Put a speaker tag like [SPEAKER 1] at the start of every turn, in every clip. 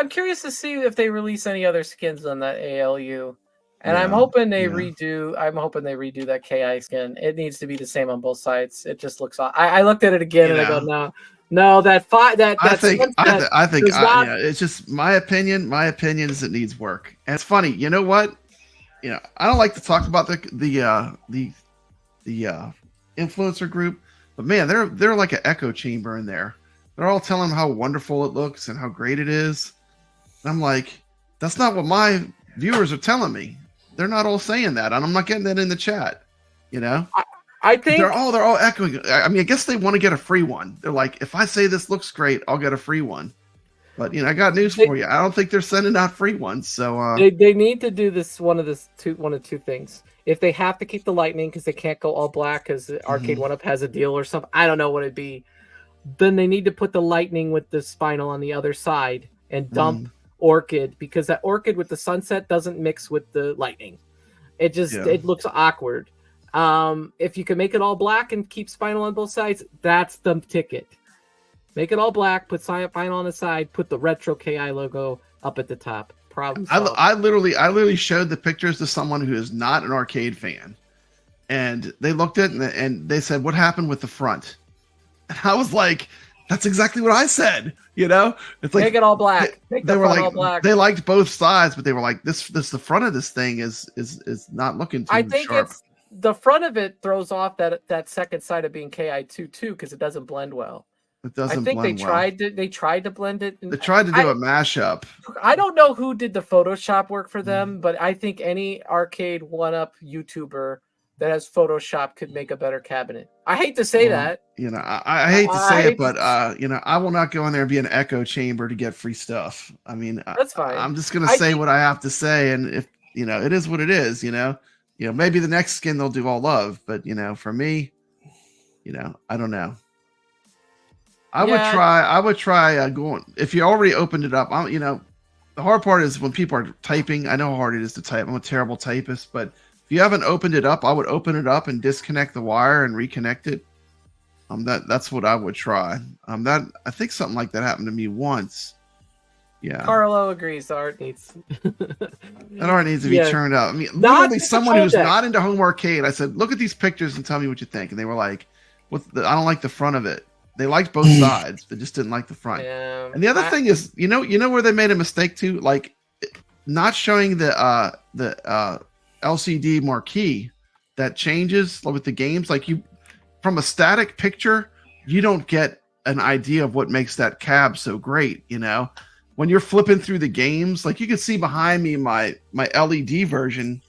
[SPEAKER 1] I'm curious to see if they release any other skins on that ALU. And
[SPEAKER 2] Yeah,
[SPEAKER 1] I'm hoping they
[SPEAKER 2] yeah.
[SPEAKER 1] redo. I'm hoping they redo that KI skin. It needs to be the same on both sides. It just looks. I looked at it again
[SPEAKER 2] You
[SPEAKER 1] and I go,
[SPEAKER 2] know,
[SPEAKER 1] no, that
[SPEAKER 2] I think
[SPEAKER 1] sunset does
[SPEAKER 2] you
[SPEAKER 1] not.
[SPEAKER 2] know, it's just my opinion. My opinion is it needs work. And it's funny, you know what? You know, I don't like to talk about the influencer group, but man, they're like an echo chamber in there. They're all telling how wonderful it looks and how great it is. And I'm like, that's not what my viewers are telling me. They're not all saying that, and I'm not getting that in the chat. You know,
[SPEAKER 1] I think
[SPEAKER 2] they're all echoing. I mean, I guess they want to get a free one. They're like, if I say this looks great, I'll get a free one. But you know, I got news for you. I don't think they're sending out free ones. So
[SPEAKER 1] they need to do this one of two things. If they have to keep the lightning because they can't go all black because Arcade One Up has a deal or something, I don't know what it'd be. Then they need to put the lightning with the spinal on the other side and dump Orchid, because that Orchid with the sunset doesn't mix with the lightning. It just it looks awkward. If you can make it all black and keep spinal on both sides, that's the ticket. Make it all black, put spinal on the side, put the retro KI logo up at the top. Problem solved.
[SPEAKER 2] I literally showed the pictures to someone who is not an arcade fan, and they looked at it and they said, "What happened with the front?" And I was like, "That's exactly what I said." You know, it's like
[SPEAKER 1] make it all black. Make the front all black.
[SPEAKER 2] They liked both sides, but they were like, "This the front of this thing is not looking too
[SPEAKER 1] I think
[SPEAKER 2] sharp."
[SPEAKER 1] it's the front of it throws off that second side of being KI2 too, because it doesn't blend well.
[SPEAKER 2] It doesn't.
[SPEAKER 1] I think
[SPEAKER 2] blend
[SPEAKER 1] they tried to blend it.
[SPEAKER 2] They tried to do a mashup.
[SPEAKER 1] I don't know who did the Photoshop work for them, but I think any Arcade One Up YouTuber that has Photoshop could make a better cabinet. I hate to say that.
[SPEAKER 2] You know, I hate to say it, but you know, I will not go in there and be an echo chamber to get free stuff. I mean,
[SPEAKER 1] that's fine.
[SPEAKER 2] I'm just gonna say what I have to say, and if you know, it is what it is. You know, maybe the next skin they'll do all love, but you know, for me, you know, I don't know. I would try going, if you already opened it up. You know, the hard part is when people are typing. I know how hard it is to type. I'm a terrible typist, but if you haven't opened it up, I would open it up and disconnect the wire and reconnect it. That's what I would try. I think something like that happened to me once. Yeah.
[SPEAKER 1] Carlo agrees. The art needs
[SPEAKER 2] that art needs to be turned out. I mean, literally someone who's not into home arcade. I said, look at these pictures and tell me what you think. And they were like, I don't like the front of it. They liked both sides. They just didn't like the front.
[SPEAKER 1] Yeah,
[SPEAKER 2] and the other thing is, you know where they made a mistake too? Like not showing the LCD marquee that changes with the games. Like from a static picture, you don't get an idea of what makes that cab so great. You know, when you're flipping through the games, like you can see behind me my LED version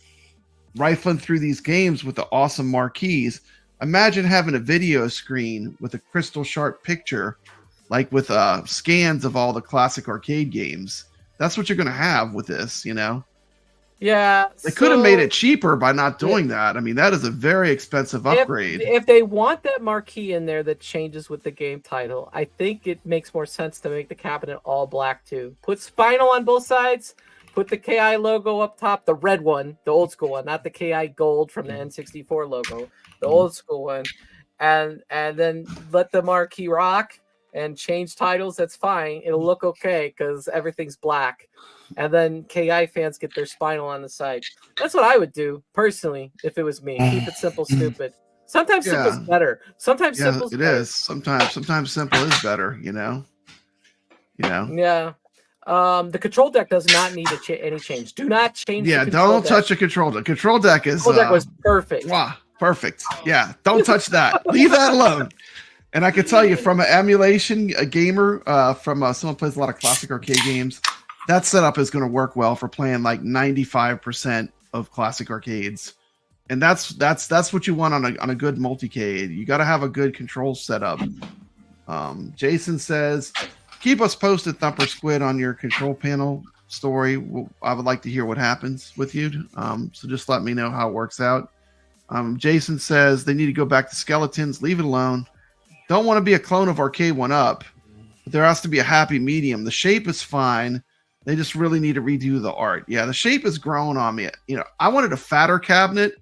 [SPEAKER 2] rifling through these games with the awesome marquees. Imagine having a video screen with a crystal sharp picture, like with scans of all the classic arcade games. That's what you're going to have with this, you know?
[SPEAKER 1] Yeah.
[SPEAKER 2] They could have made it cheaper by not doing that. I mean, that is a very expensive upgrade.
[SPEAKER 1] If they want that marquee in there that changes with the game title, I think it makes more sense to make the cabinet all black too. Put spinal on both sides. Put the KI logo up top, the red one, the old school one, not the KI gold from the N64 logo, the old school one, and then let the marquee rock and change titles. That's fine. It'll look okay because everything's black. And then KI fans get their spinal on the side. That's what I would do personally if it was me. Keep it simple, stupid. Sometimes simple's better. Sometimes simple's better.
[SPEAKER 2] It is. Sometimes simple is better. You know.
[SPEAKER 1] Yeah. The control deck does not need any change. Do not change.
[SPEAKER 2] Yeah, don't touch the control deck. Control deck is.
[SPEAKER 1] Control deck was perfect.
[SPEAKER 2] Wow, perfect. Yeah, don't touch that. Leave that alone. And I can tell you from an emulation, a gamer, from someone who plays a lot of classic arcade games, that setup is going to work well for playing like 95% of classic arcades. And that's what you want on a good multicade. You got to have a good control setup. Jason says, keep us posted, Thumper Squid, on your control panel story. I would like to hear what happens with you. So just let me know how it works out. Jason says they need to go back to skeletons. Leave it alone. Don't want to be a clone of Arcade One Up. But there has to be a happy medium. The shape is fine. They just really need to redo the art. Yeah, the shape is growing on me. You know, I wanted a fatter cabinet.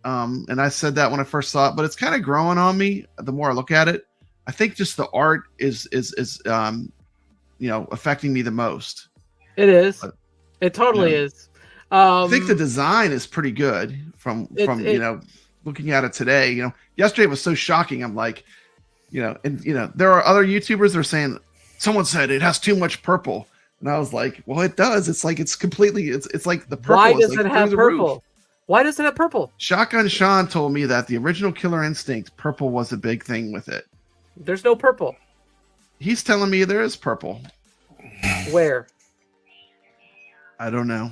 [SPEAKER 2] And I said that when I first saw it, but it's kind of growing on me the more I look at it. I think just the art is affecting me the most.
[SPEAKER 1] It is.
[SPEAKER 2] But,
[SPEAKER 1] It totally
[SPEAKER 2] you know,
[SPEAKER 1] is.
[SPEAKER 2] I think the design is pretty good from looking at it today. Yesterday was so shocking. I'm like, and there are other YouTubers that are saying someone said it has too much purple. And I was like, well, it does. It's like it's like the purple.
[SPEAKER 1] Why
[SPEAKER 2] is
[SPEAKER 1] does
[SPEAKER 2] like
[SPEAKER 1] it have
[SPEAKER 2] the
[SPEAKER 1] purple?
[SPEAKER 2] roof.
[SPEAKER 1] Why does it have purple?
[SPEAKER 2] Shotgun Sean told me that the original Killer Instinct, purple was a big thing with it.
[SPEAKER 1] There's no purple.
[SPEAKER 2] He's telling me there is purple.
[SPEAKER 1] Where?
[SPEAKER 2] I don't know.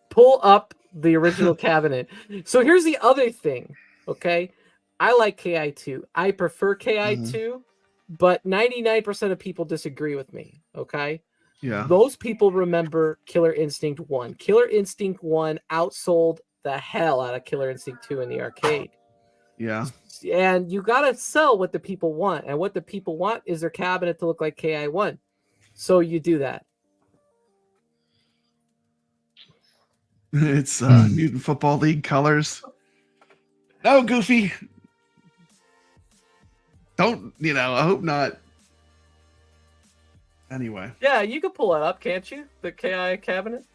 [SPEAKER 1] Pull up the original cabinet. So here's the other thing. Okay. I like KI2. I prefer KI2, but 99% of people disagree with me. Okay.
[SPEAKER 2] Yeah.
[SPEAKER 1] Those people remember Killer Instinct 1. Killer Instinct 1 outsold the hell out of Killer Instinct 2 in the arcade.
[SPEAKER 2] Yeah.
[SPEAKER 1] And you got to sell what the people want. And what the people want is their cabinet to look like KI1. So you do that.
[SPEAKER 2] It's Mutant Football League colors. No, Goofy. Don't, I hope not. Anyway.
[SPEAKER 1] Yeah, you can pull it up, can't you? The KI cabinet?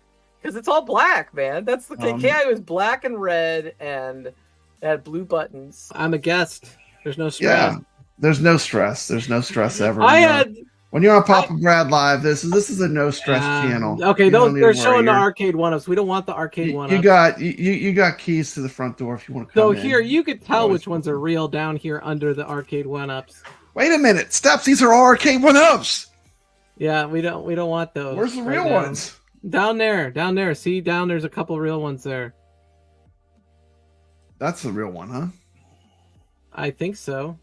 [SPEAKER 1] Because it's all black, man. That's the KI was black and red and had blue buttons. I'm a guest. There's no stress.
[SPEAKER 2] Yeah, there's no stress. There's no stress ever. When you're on Papa Brad Live, this is a no stress channel.
[SPEAKER 1] Okay, they're showing the arcade one-ups. We don't want the arcade one-ups.
[SPEAKER 2] You got keys to the front door if you want to come
[SPEAKER 1] So
[SPEAKER 2] in.
[SPEAKER 1] here, you could tell which ones are real down here under the arcade one-ups.
[SPEAKER 2] Wait a minute, Steps. These are all arcade one-ups.
[SPEAKER 1] Yeah, we don't want those.
[SPEAKER 2] Where's the real ones?
[SPEAKER 1] Down there. See, there's a couple real ones there.
[SPEAKER 2] That's the real one, huh?
[SPEAKER 1] I think so.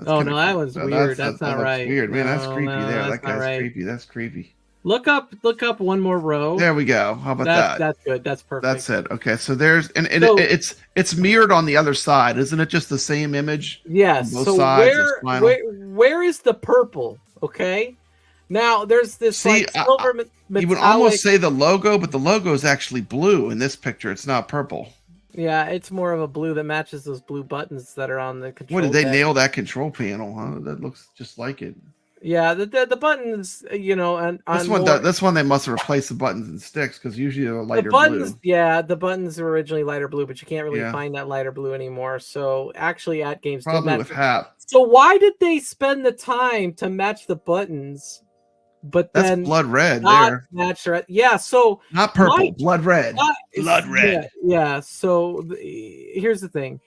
[SPEAKER 1] No, that was weird. That's not right.
[SPEAKER 2] Weird, man. That's creepy. That guy's creepy. That's creepy.
[SPEAKER 1] Look up one more row.
[SPEAKER 2] There we go. How about that?
[SPEAKER 1] That's good. That's perfect.
[SPEAKER 2] That's it. Okay, so there's it's mirrored on the other side, isn't it? Just the same image.
[SPEAKER 1] Yes.
[SPEAKER 2] On both sides,
[SPEAKER 1] where is the purple? Okay. Now there's this silver metallic.
[SPEAKER 2] You would almost say the logo, but the logo is actually blue in this picture. It's not purple.
[SPEAKER 1] Yeah, it's more of a blue that matches those blue buttons that are on the control.
[SPEAKER 2] What did they nail that control panel? Huh? That looks just like it.
[SPEAKER 1] Yeah, the buttons, and
[SPEAKER 2] this one they must have replaced the buttons and sticks because usually they're lighter blue.
[SPEAKER 1] Yeah, the buttons were originally lighter blue, but you can't really find that lighter blue anymore. So actually, AtGames
[SPEAKER 2] probably with HAP.
[SPEAKER 1] So why did they spend the time to match the buttons? But
[SPEAKER 2] that's
[SPEAKER 1] then
[SPEAKER 2] blood red
[SPEAKER 1] there. Match red. Yeah, so
[SPEAKER 2] not purple, blood red. Blood red.
[SPEAKER 1] Yeah. So here's the thing: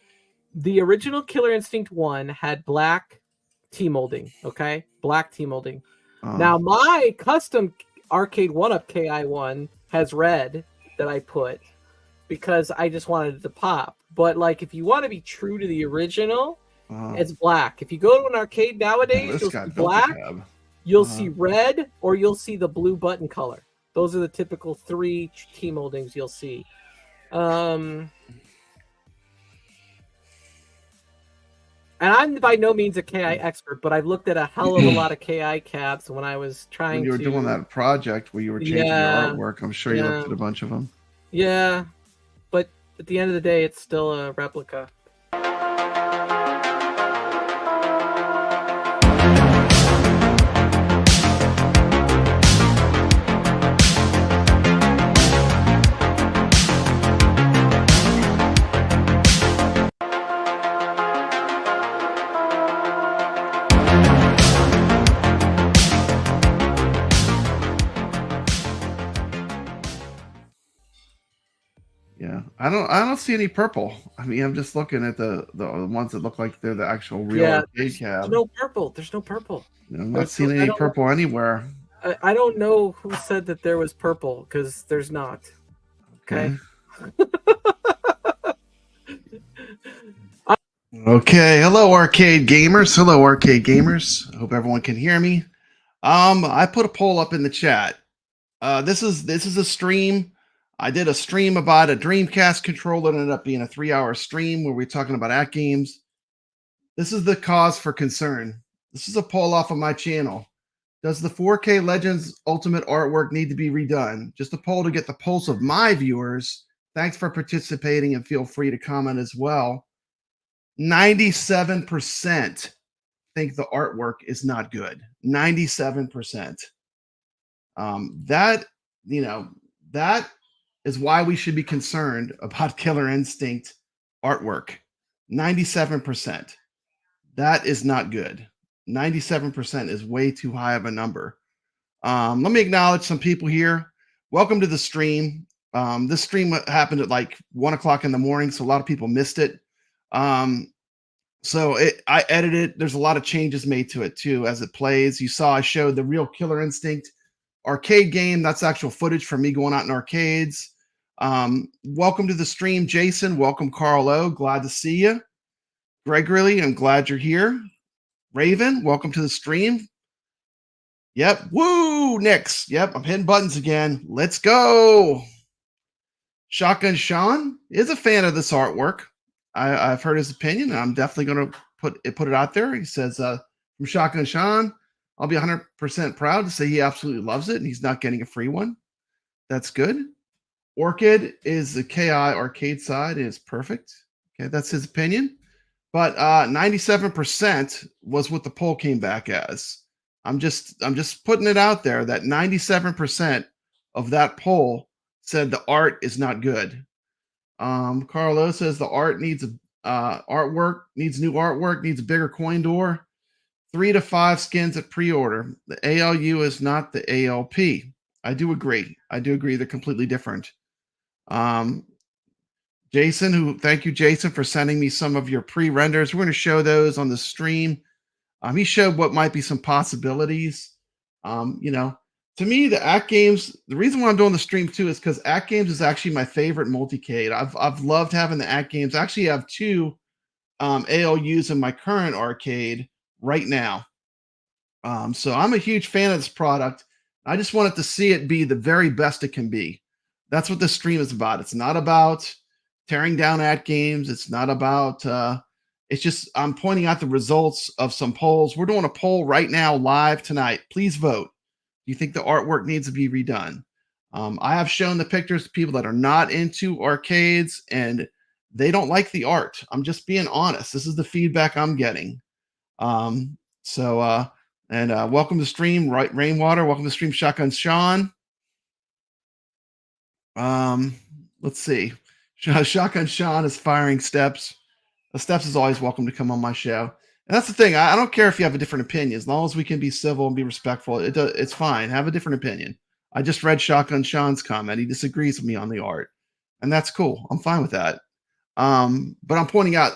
[SPEAKER 1] the original Killer Instinct 1 had black T-molding. Okay, black T-molding. Now my custom arcade 1-up KI1 has red that I put because I just wanted it to pop. But like, if you want to be true to the original, it's black. If you go to an arcade nowadays, you'll see black. You'll see red, or you'll see the blue button color. Those are the typical 3 T-moldings you'll see. And I'm by no means a KI expert, but I've looked at a hell of a lot of KI cabs when I was trying to...
[SPEAKER 2] When you were doing that project where you were changing your artwork, I'm sure you looked at a bunch of them.
[SPEAKER 1] Yeah, but at the end of the day, it's still a replica.
[SPEAKER 2] I don't see any purple. I mean, I'm just looking at the ones that look like they're the actual real arcade cab.
[SPEAKER 1] There's no purple. There's no purple.
[SPEAKER 2] I'm not seeing any purple anywhere.
[SPEAKER 1] I don't know who said that there was purple because there's not. Okay.
[SPEAKER 2] Okay. Hello, arcade gamers. I hope everyone can hear me. I put a poll up in the chat. This is a stream. I did a stream about a Dreamcast controller. It ended up being a 3-hour stream where we're talking about AtGames. This is the cause for concern. This is a poll off of my channel. Does the 4K Legends Ultimate artwork need to be redone? Just a poll to get the pulse of my viewers. Thanks for participating and feel free to comment as well. 97% think the artwork is not good. 97%. That, that is why we should be concerned about Killer Instinct artwork. 97%. That is not good. 97% is way too high of a number. Let me acknowledge some people here. Welcome to the stream. This stream happened at like 1 o'clock in the morning, so a lot of people missed it. I edited. There's a lot of changes made to it too as it plays. You saw I showed the real Killer Instinct arcade game. That's actual footage from me going out in arcades. Welcome to the stream, Jason. Welcome, Carl O. Glad to see you. Gregory, I'm glad you're here. Raven, welcome to the stream. Yep. Woo, Nix. Yep, I'm hitting buttons again. Let's go. Shotgun Sean is a fan of this artwork. I've heard his opinion, and I'm definitely going to put it out there. He says, from Shotgun Sean, I'll be 100% proud to say he absolutely loves it, and he's not getting a free one. That's good. Orchid is the KI arcade side. It is perfect. Okay, that's his opinion. But 97% was what the poll came back as. I'm just putting it out there that 97% of that poll said the art is not good. Carlos says the art needs new artwork, needs a bigger coin door. 3 to 5 skins at pre-order. The ALU is not the ALP. I do agree. They're completely different. Jason, thank you, Jason, for sending me some of your pre-renders. We're going to show those on the stream. He showed what might be some possibilities. To me, the AtGames, the reason why I'm doing the stream too is because AtGames is actually my favorite multicade. I've loved having the AtGames. I actually have 2 ALUs in my current arcade right now. So I'm a huge fan of this product. I just wanted to see it be the very best it can be. That's what this stream is about. It's not about tearing down AtGames. It's not about it's just I'm pointing out the results of some polls. We're doing a poll right now live tonight. Please vote. Do you think the artwork needs to be redone? I have shown the pictures to people that are not into arcades and they don't like the art. I'm just being honest. This is the feedback I'm getting. Welcome to the stream, Rainwater. Welcome to the stream, Shotgun Sean. Let's see. Shotgun Sean is firing Steps. Steps is always welcome to come on my show. And that's the thing. I don't care if you have a different opinion. As long as we can be civil and be respectful, it's fine. Have a different opinion. I just read Shotgun Sean's comment. He disagrees with me on the art. And that's cool. I'm fine with that. But I'm pointing out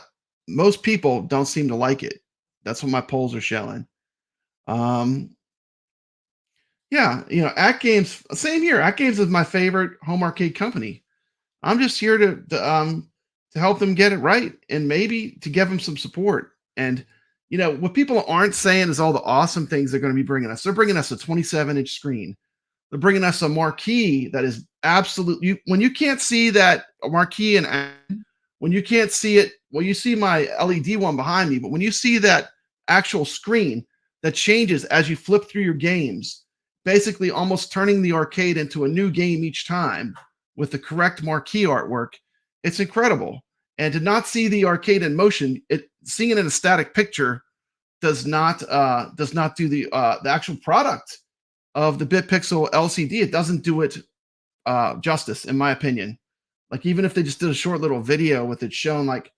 [SPEAKER 2] most people don't seem to like it. That's what my polls are showing. AtGames, same here. AtGames is my favorite home arcade company. I'm just here to help them get it right and maybe to give them some support. And what people aren't saying is all the awesome things they're going to be bringing us. They're bringing us a 27-inch screen. They're bringing us a marquee that is absolutely. When you can't see that marquee and when you can't see it, well, you see my LED one behind me, but when you see that actual screen that changes as you flip through your games, basically almost turning the arcade into a new game each time with the correct marquee artwork, it's incredible. And to not see the arcade in motion, seeing it in a static picture does not do the actual product of the BitPixel LCD. It doesn't do it justice, in my opinion. Like even if they just did a short little video with it shown, like,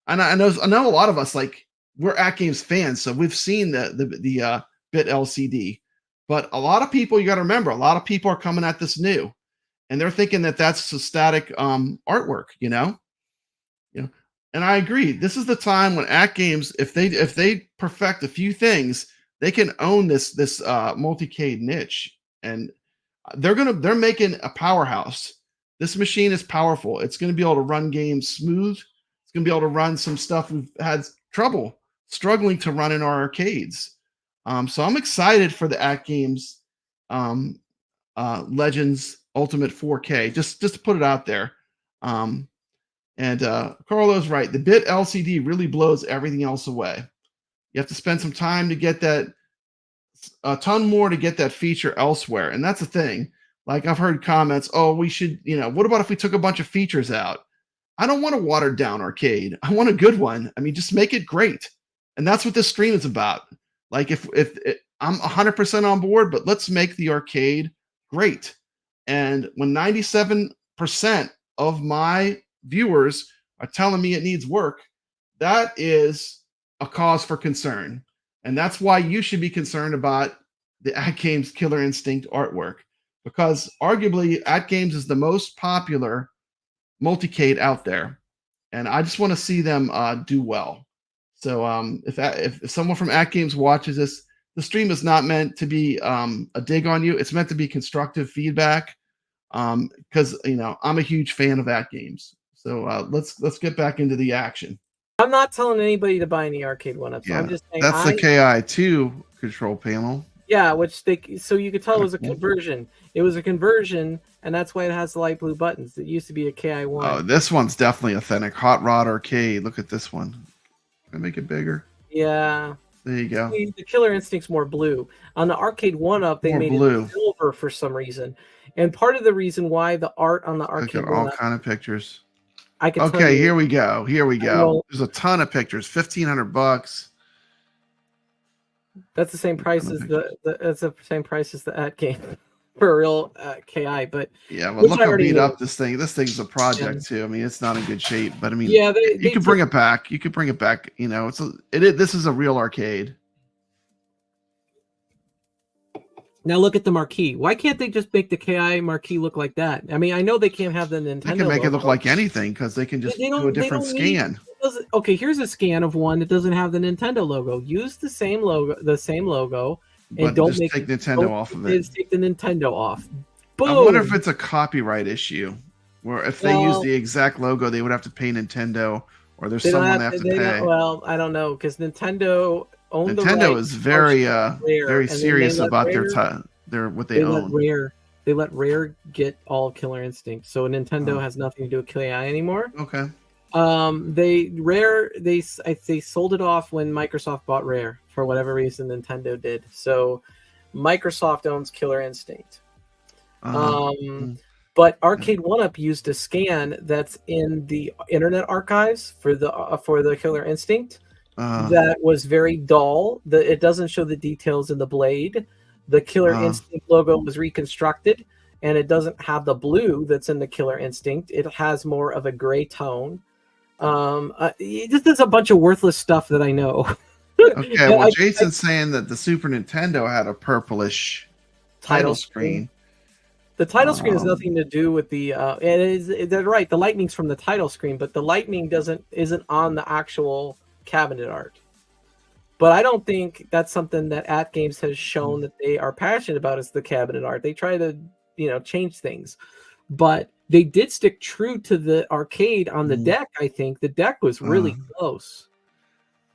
[SPEAKER 2] and I know a lot of us, like, we're AtGames fans, so we've seen the Bit LCD. But a lot of people, you got to remember, a lot of people are coming at this new, and they're thinking that that's a static artwork, And I agree. This is the time when AtGames, if they perfect a few things, they can own this multicade niche, and they're making a powerhouse. This machine is powerful. It's going to be able to run games smooth. It's going to be able to run some stuff we've had struggling to run in our arcades. So I'm excited for the AtGames Legends Ultimate 4K. Just to put it out there. Carlo's right. The Bit LCD really blows everything else away. You have to spend some time to get that, a ton more to get that feature elsewhere. And that's the thing. Like I've heard comments, oh, we should, what about if we took a bunch of features out? I don't want a watered down arcade. I want a good one. I mean, just make it great. And that's what this stream is about. Like if I'm 100% on board, but let's make the arcade great. And when 97% of my viewers are telling me it needs work, that is a cause for concern. And that's why you should be concerned about the AtGames Killer Instinct artwork, because arguably AtGames is the most popular multicade out there. And I just want to see them do well. So if someone from AtGames watches this, the stream is not meant to be a dig on you. It's meant to be constructive feedback, because I'm a huge fan of AtGames. So let's get back into the action.
[SPEAKER 1] I'm not telling anybody to buy any arcade one-ups.
[SPEAKER 2] Yeah,
[SPEAKER 1] I'm just saying
[SPEAKER 2] that's the KI2 control panel.
[SPEAKER 1] Yeah, so you could tell it was a conversion. It was a conversion, and that's why it has the light blue buttons. It used to be a KI1.
[SPEAKER 2] Oh, this one's definitely authentic. Hot Rod Arcade. Look at this one. Can I make it bigger?
[SPEAKER 1] Yeah.
[SPEAKER 2] There you go.
[SPEAKER 1] The Killer Instinct's more blue. On the arcade one-up, they made it silver for some reason. And part of the reason why the art on the arcade
[SPEAKER 2] look at all kind of pictures.
[SPEAKER 1] Okay,
[SPEAKER 2] here we go. Here we go. There's a ton of pictures. $1,500.
[SPEAKER 1] That's the same price as that's the same price as the AtGame for a real KI. But
[SPEAKER 2] yeah, well, look how beat up this thing. This thing's a project too. I mean, it's not in good shape. But I mean, yeah, you could bring it back. You could bring it back. This is a real arcade.
[SPEAKER 1] Now look at the marquee. Why can't they just make the KI marquee look like that? I mean, I know they can't have the Nintendo.
[SPEAKER 2] They can make it look like anything because they can just do a different scan.
[SPEAKER 1] Okay, here's a scan of one that doesn't have the Nintendo logo. Use the same logo, and don't
[SPEAKER 2] take Nintendo off of it.
[SPEAKER 1] Take the Nintendo off. Boom.
[SPEAKER 2] I wonder if it's a copyright issue, where if they use the exact logo, they would have to pay Nintendo, or there's someone they have to pay.
[SPEAKER 1] Well, I don't know, because Nintendo owned the rights.
[SPEAKER 2] Nintendo is very serious about what they own.
[SPEAKER 1] They let Rare get all Killer Instinct, so Nintendo has nothing to do with KI anymore.
[SPEAKER 2] Okay.
[SPEAKER 1] They sold it off when Microsoft bought Rare for whatever reason. Nintendo did. So Microsoft owns Killer Instinct. But Arcade 1-Up used a scan that's in the Internet Archives for the Killer Instinct. That was very dull. It doesn't show the details in the blade. The Killer Instinct logo was reconstructed, and it doesn't have the blue that's in the Killer Instinct. It has more of a gray tone. This is a bunch of worthless stuff that I know.
[SPEAKER 2] Okay, well, Jason's saying that the Super Nintendo had a purplish title screen.
[SPEAKER 1] The title screen has nothing to do with the. They're right. The lightning's from the title screen, but the lightning isn't on the actual cabinet art. But I don't think that's something that AtGames has shown that they are passionate about. Is the cabinet art. They try to change things, but they did stick true to the arcade on the deck. I think the deck was really close.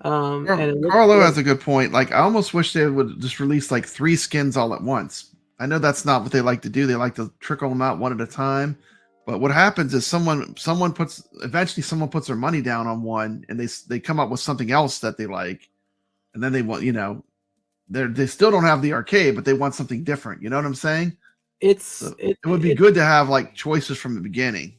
[SPEAKER 1] And
[SPEAKER 2] Carlo has a good point. Like, I almost wish they would just release like 3 skins all at once. I know that's not what they like to do. They like to trickle them out one at a time. But what happens is eventually someone puts their money down on one, and they come up with something else that they like, and then they want they still don't have the arcade, but they want something different. You know what I'm saying? It would be good to have like choices from the beginning.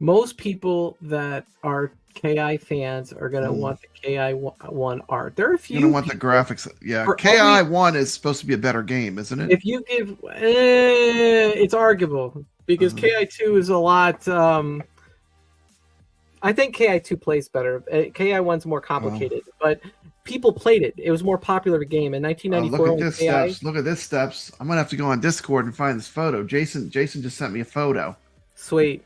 [SPEAKER 1] Most people that are KI fans are going to want the KI1 art. There are a few.
[SPEAKER 2] You don't want the graphics. Yeah, KI1 is supposed to be a better game, isn't it?
[SPEAKER 1] If you give, it's arguable because KI2 is a lot. I think KI2 plays better. KI1's more complicated, but people played it. It was a more popular game in 1994.
[SPEAKER 2] Look at this steps. I'm gonna have to go on Discord and find this photo. Jason just sent me a photo.
[SPEAKER 1] Sweet.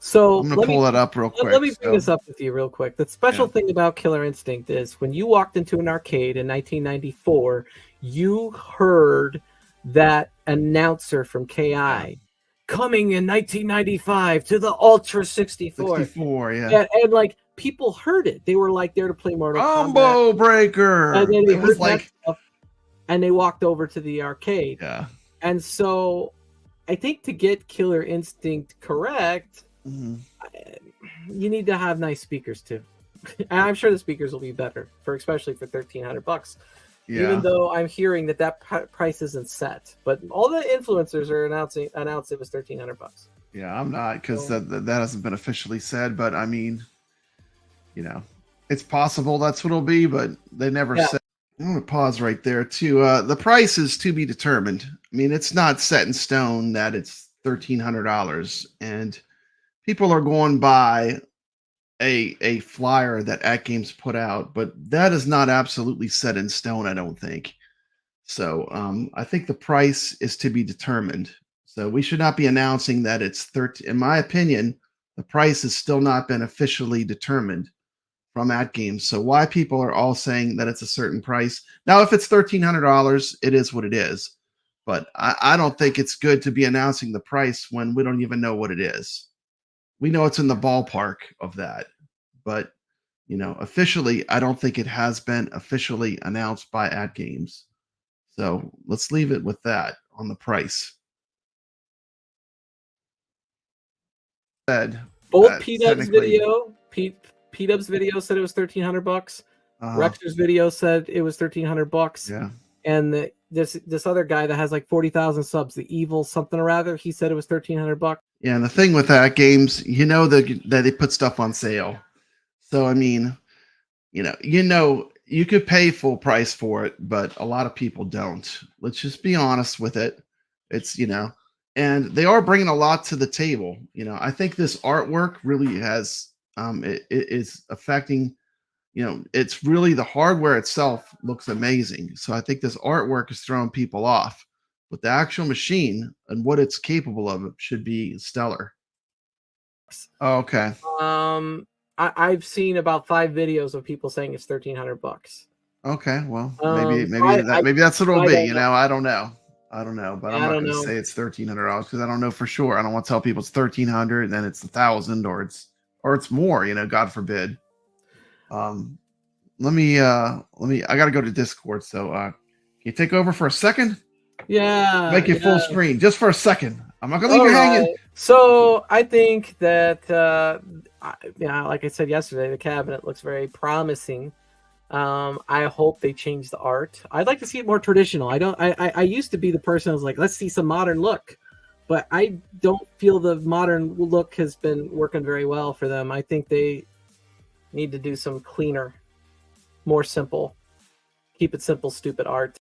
[SPEAKER 1] So
[SPEAKER 2] I'm gonna pull that up real quick.
[SPEAKER 1] Let me bring this up with you real quick. The special thing about Killer Instinct is when you walked into an arcade in 1994, you heard that announcer from KI coming in 1995 to the Ultra 64.
[SPEAKER 2] 64, yeah.
[SPEAKER 1] And like people heard it. They were like there to play Mortal Kombat.
[SPEAKER 2] Combo Breaker.
[SPEAKER 1] And then they heard that stuff, and they walked over to the arcade.
[SPEAKER 2] Yeah.
[SPEAKER 1] And so I think to get Killer Instinct correct, you need to have nice speakers too. And I'm sure the speakers will be better especially for $1,300. Yeah. Even though I'm hearing that price isn't set, but all the influencers are announced it was $1,300.
[SPEAKER 2] Yeah, I'm not, because that hasn't been officially said. But I mean, It's possible that's what it'll be, but they never
[SPEAKER 1] Yeah.
[SPEAKER 2] said. I'm gonna pause right there too. The price is to be determined. I mean, it's not set in stone that it's $1,300, and people are going by a flyer that AtGames put out, but that is not absolutely set in stone, I don't think. So I think the price is to be determined. So we should not be announcing that it's 13. In my opinion, the price has still not been officially determined from AtGames. So why people are all saying that it's a certain price. Now, if it's $1,300, it is what it is. But I don't think it's good to be announcing the price when we don't even know what it is. We know it's in the ballpark of that. But, officially, I don't think it has been officially announced by AtGames. So let's leave it with that on the price. Said
[SPEAKER 1] Both P Dub's
[SPEAKER 2] technically,
[SPEAKER 1] video, P Dub's video said it was $1,300.
[SPEAKER 2] uh,
[SPEAKER 1] Rexer's video said it was $1,300.
[SPEAKER 2] yeah.
[SPEAKER 1] And this other guy that has like 40,000 subs, the evil something or rather, he said it was $1,300.
[SPEAKER 2] Yeah, and the thing with AtGames, that they put stuff on sale. So I mean, you could pay full price for it, but a lot of people don't. Let's just be honest with it. It's and they are bringing a lot to the table. I think this artwork really has it is affecting. It's really the hardware itself looks amazing. So I think this artwork is throwing people off, but the actual machine and what it's capable of should be stellar. Oh, okay.
[SPEAKER 1] I've seen about 5 videos of people saying it's $1,300.
[SPEAKER 2] Okay, well,
[SPEAKER 1] I
[SPEAKER 2] maybe that's what it'll
[SPEAKER 1] don't
[SPEAKER 2] be.
[SPEAKER 1] know.
[SPEAKER 2] I don't know, but I'm not going to say it's $1,300 because I don't know for sure. I don't want to tell people it's 1,300 and then it's 1,000 or it's more. God forbid. Let me. I got to go to Discord. So, can you take over for a second?
[SPEAKER 1] Yeah.
[SPEAKER 2] Make it full screen just for a second. I'm not going to leave you hanging.
[SPEAKER 1] So I think that, like I said yesterday, the cabinet looks very promising. I hope they change the art. I'd like to see it more traditional. I used to be the person who was like, let's see some modern look, but I don't feel the modern look has been working very well for them. I think they need to do some cleaner, more simple, keep it simple, stupid art.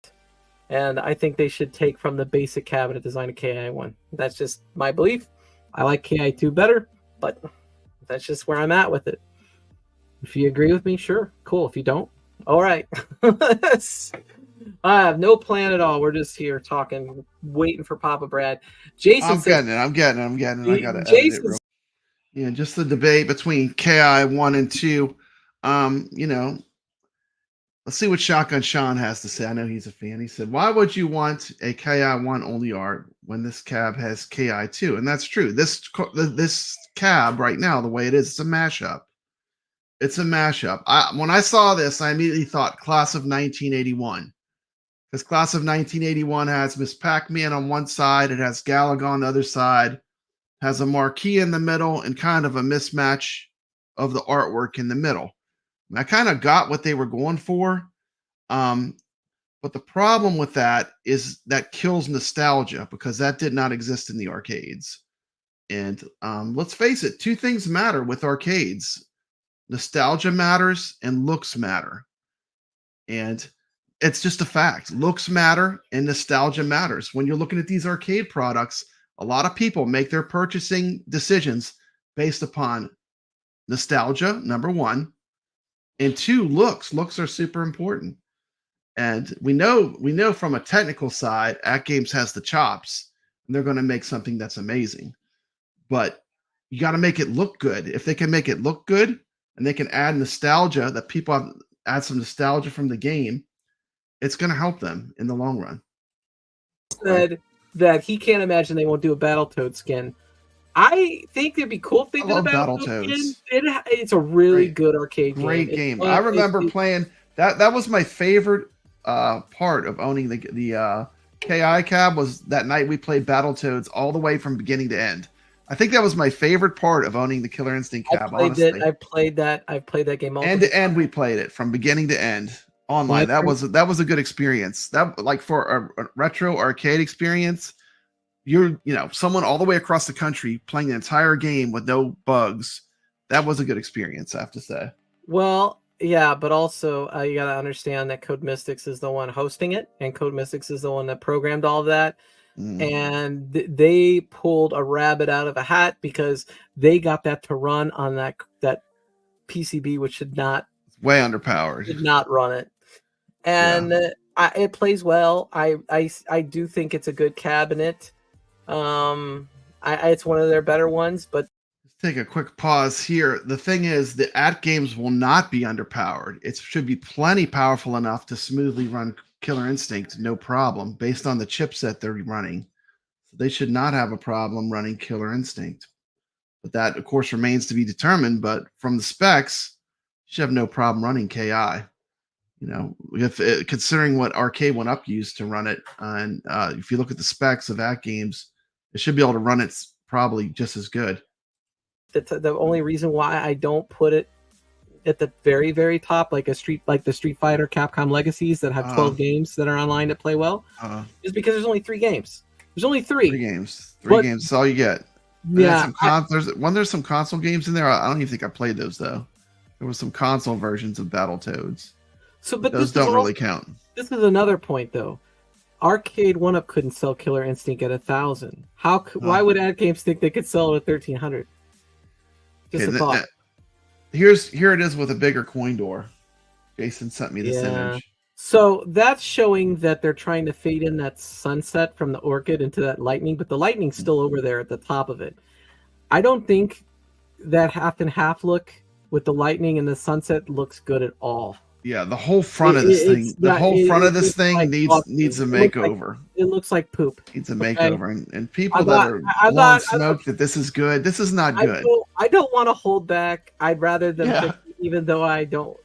[SPEAKER 1] And I think they should take from the basic cabinet design of KI1. That's just my belief. I like KI2 better, but that's just where I'm at with it. If you agree with me, sure, cool. If you don't, all right. I have no plan at all. We're just here talking, waiting for Papa Brad. Jason,
[SPEAKER 2] I'm getting it. I got to edit it real. Just the debate between KI1 and 2. Let's see what Shotgun Sean has to say. I know he's a fan. He said, "Why would you want a KI1 only art when this cab has KI2?" And that's true. This cab right now, the way it is, it's a mashup. It's a mashup. When I saw this, I immediately thought Class of 1981. Because Class of 1981 has Miss Pac-Man on one side, it has Galaga on the other side, has a marquee in the middle, and kind of a mismatch of the artwork in the middle. And I kind of got what they were going for. But the problem with that is that kills nostalgia because that did not exist in the arcades. And let's face it, 2 things matter with arcades. Nostalgia matters and looks matter. And it's just a fact. Looks matter and nostalgia matters. When you're looking at these arcade products, a lot of people make their purchasing decisions based upon nostalgia, number 1, and 2, looks. Looks are super important. And we know from a technical side, AtGames has the chops, and they're going to make something that's amazing. But you got to make it look good. If they can make it look good and they can add nostalgia, that people add some nostalgia from the game, it's going to help them in the long run.
[SPEAKER 1] Said that he can't imagine they won't do a Battletoad skin. I think it'd be cool if they did a Battletoad skin. It's a really good arcade game.
[SPEAKER 2] Great game. I remember playing that. That was my favorite part of owning the KI cab was that night we played Battletoads all the way from beginning to end. I think that was my favorite part of owning the Killer Instinct cab. Honestly,
[SPEAKER 1] I played that game
[SPEAKER 2] end to end. We played it from beginning to end online. That was a good experience. That, like, for a retro arcade experience, someone all the way across the country playing the entire game with no bugs. That was a good experience, I have to say.
[SPEAKER 1] Well, Yeah, but also you got to understand that Code Mystics is the one hosting it, and Code Mystics is the one that programmed all of that. And they pulled a rabbit out of a hat because they got that to run on that PCB, which should not
[SPEAKER 2] way underpowered.
[SPEAKER 1] Did not run it, and it plays well. I do think it's a good cabinet. It's one of their better ones, but.
[SPEAKER 2] Take a quick pause here. The thing is, the AtGames will not be underpowered. It should be plenty powerful enough to smoothly run Killer Instinct, no problem, based on the chipset they're running. So they should not have a problem running Killer Instinct. But that, of course, remains to be determined. But from the specs, you should have no problem running KI. You know, if considering what Arcade 1UP used to run it, and if you look at the specs of AtGames, it should be able to run it probably just as good.
[SPEAKER 1] That's the only reason why I don't put it at the very, very top, like the Street Fighter Capcom Legacies that have 12 games that are online that play well, is because there's only 3 games. There's only 3.
[SPEAKER 2] 3 games. 3 games. That's all you get.
[SPEAKER 1] Yeah.
[SPEAKER 2] There's some console games in there. I don't even think I played those though. There were some console versions of Battletoads. But those don't really count. This
[SPEAKER 1] is another point though. Arcade 1UP couldn't sell Killer Instinct at 1,000. Why would AtGames think they could sell it at 1,300? Just a thought.
[SPEAKER 2] Here it is with a bigger coin door. Jason sent me this image.
[SPEAKER 1] So that's showing that they're trying to fade in that sunset from the Orchid into that lightning, but the lightning's still over there at the top of it. I don't think that half and half look with the lightning and the sunset looks good at all.
[SPEAKER 2] Yeah, the whole front of this thing, needs a makeover.
[SPEAKER 1] It looks like poop.
[SPEAKER 2] Needs a makeover, and people that are blowing smoke that this is good. This is not good.
[SPEAKER 1] I don't want to hold back. I'd rather them, even though I don't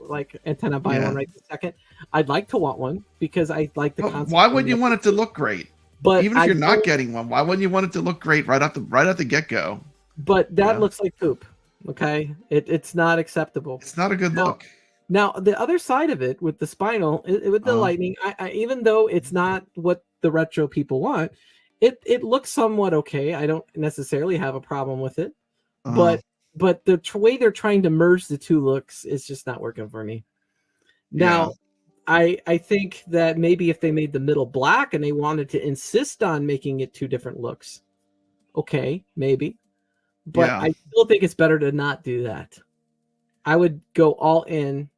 [SPEAKER 1] like antenna buy one right this second. I'd like to want one because I like the concept.
[SPEAKER 2] Why wouldn't you want it to look great?
[SPEAKER 1] But
[SPEAKER 2] even if you're not getting one, why wouldn't you want it to look great right at the get go?
[SPEAKER 1] But that looks like poop. Okay, it's not acceptable.
[SPEAKER 2] It's not a good look.
[SPEAKER 1] Now, the other side of it with the spinal, with the lightning, I even though it's not what the retro people want, it looks somewhat okay. I don't necessarily have a problem with it, but the way they're trying to merge the two looks is just not working for me. Now, I think that maybe if they made the middle black and they wanted to insist on making it 2 different looks, okay, maybe. But I still think it's better to not do that. I would go all in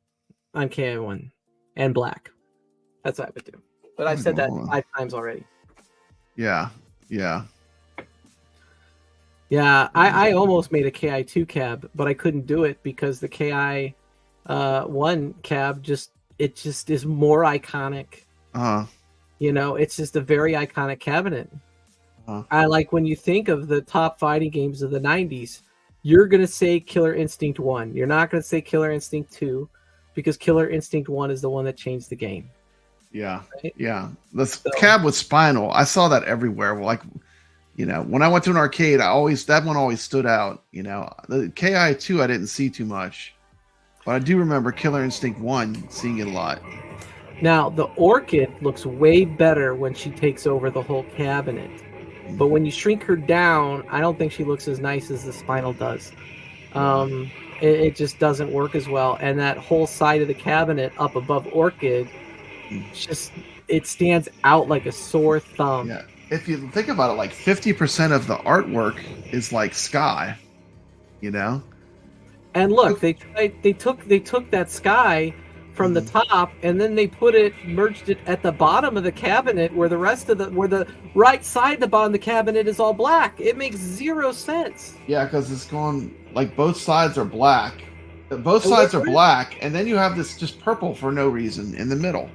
[SPEAKER 1] on KI1 and black. That's what I would do. But I've said that 5 times already.
[SPEAKER 2] Yeah.
[SPEAKER 1] I almost made a KI2 cab, but I couldn't do it because the KI1 cab just is more iconic. You know, it's just a very iconic cabinet. I like when you think of the top fighting games of the 90s, you're going to say Killer Instinct 1. You're not going to say Killer Instinct 2 because Killer Instinct 1 is the one that changed the game.
[SPEAKER 2] Yeah. Right? Yeah. The cab with spinal, I saw that everywhere. Like, you know, when I went to an arcade, that one always stood out. You know, the KI2 I didn't see too much, but I do remember Killer Instinct 1 seeing it a lot.
[SPEAKER 1] Now, the Orchid looks way better when she takes over the whole cabinet. But when you shrink her down, I don't think she looks as nice as the spinal does. It just doesn't work as well. And that whole side of the cabinet up above Orchid, it stands out like a sore thumb.
[SPEAKER 2] Yeah. If you think about it, like 50% of the artwork is like sky, you know?
[SPEAKER 1] And look, they took that sky from the top, and then they merged it at the bottom of the cabinet where the right side, the bottom of the cabinet is all black. It makes 0 sense.
[SPEAKER 2] Yeah, because it's going, like, both sides are black. Both sides are black, and then you have this just purple for no reason in the middle.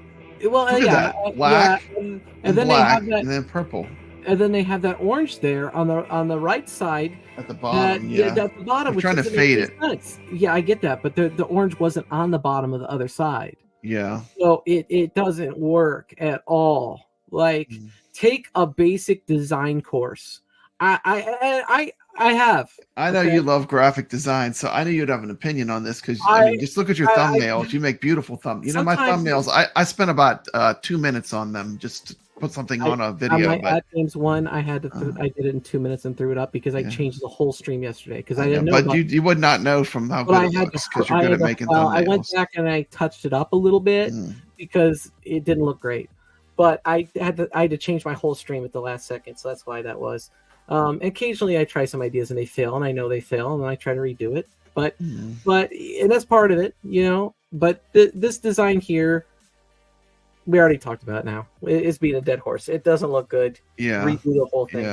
[SPEAKER 1] Well,
[SPEAKER 2] look at that. Black, and then black, and then purple.
[SPEAKER 1] And then they have that orange there on the right side.
[SPEAKER 2] At the bottom,
[SPEAKER 1] at the bottom.
[SPEAKER 2] We're trying to fade it.
[SPEAKER 1] Sense. Yeah, I get that, but the orange wasn't on the bottom of the other side.
[SPEAKER 2] Yeah.
[SPEAKER 1] So it doesn't work at all. Like, take a basic design course. I have.
[SPEAKER 2] I know you love graphic design, so I knew you'd have an opinion on this because I mean, just look at your thumbnails. You make beautiful thumbnails. You know, my thumbnails. I spent about 2 minutes on them just put something on a
[SPEAKER 1] On
[SPEAKER 2] video.
[SPEAKER 1] my
[SPEAKER 2] But
[SPEAKER 1] AtGames one, I had to. I did it in 2 minutes and threw it up because I
[SPEAKER 2] Yeah.
[SPEAKER 1] changed the whole stream yesterday because
[SPEAKER 2] I
[SPEAKER 1] I
[SPEAKER 2] know,
[SPEAKER 1] didn't know.
[SPEAKER 2] but
[SPEAKER 1] about
[SPEAKER 2] you would not know from how
[SPEAKER 1] But
[SPEAKER 2] good
[SPEAKER 1] I
[SPEAKER 2] it
[SPEAKER 1] had
[SPEAKER 2] looks
[SPEAKER 1] to.
[SPEAKER 2] because you're good at making
[SPEAKER 1] I went
[SPEAKER 2] thumbnails.
[SPEAKER 1] back and I touched it up a little bit because it didn't look great. But I had to change my whole stream at the last second, so that's why that was. Occasionally I try some ideas and they fail, and I know they fail, and then I try to redo it. But and that's part of it, you know. But this design here, we already talked about it now. It's being a dead horse. It doesn't look good.
[SPEAKER 2] Yeah.
[SPEAKER 1] Redo the whole thing.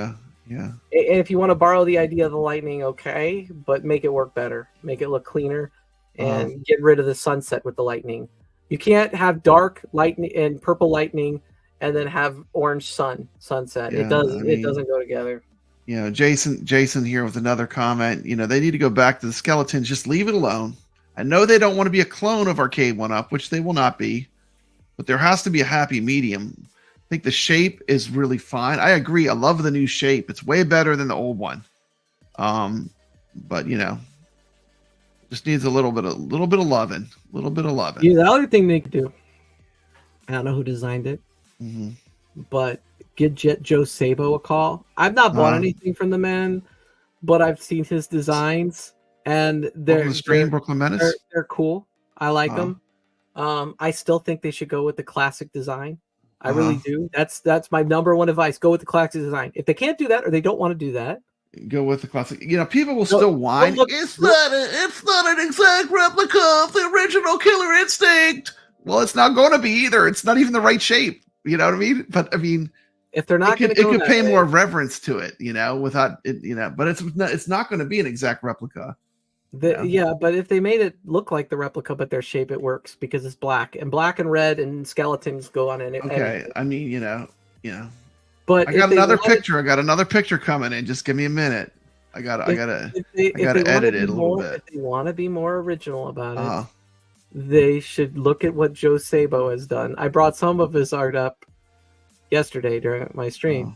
[SPEAKER 2] Yeah.
[SPEAKER 1] And if you want to borrow the idea of the lightning, okay, but make it work better. Make it look cleaner, and get rid of the sunset with the lightning. You can't have dark lightning and purple lightning and then have orange sunset.
[SPEAKER 2] Yeah,
[SPEAKER 1] It doesn't go together.
[SPEAKER 2] You know, Jason here with another comment. You know, they need to go back to the skeletons. Just leave it alone. I know they don't want to be a clone of Arcade 1-Up, which they will not be, but there has to be a happy medium. I think the shape is really fine. I agree. I love the new shape. It's way better than the old one. But you know, just needs a little bit of loving.
[SPEAKER 1] Yeah, the other thing they could do, I don't know who designed it, but give Joe Sabo a call. I've not bought anything from the man, but I've seen his designs, and they're
[SPEAKER 2] Brooklyn Menace.
[SPEAKER 1] They're cool. I like them. I still think they should go with the classic design. I really do. That's my number one advice. Go with the classic design. If they can't do that or they don't want to do that,
[SPEAKER 2] go with the classic. You know, people will still whine. It's not an exact replica of the original Killer Instinct. Well, it's not going to be either. It's not even the right shape. You know what I mean? But I mean,
[SPEAKER 1] if they're not going to,
[SPEAKER 2] it could pay more reverence to it. You know, without it. You know, but it's not going to be an exact replica.
[SPEAKER 1] Yeah, but if they made it look like the replica, but their shape, it works because it's black and red and skeletons go on it.
[SPEAKER 2] Okay, I mean, you know.
[SPEAKER 1] But
[SPEAKER 2] I got another picture. I got another picture coming in. Just give me a minute. I gotta edit it a little bit.
[SPEAKER 1] If they want to be more original about it, they should look at what Joe Sabo has done. I brought some of his art up yesterday during my stream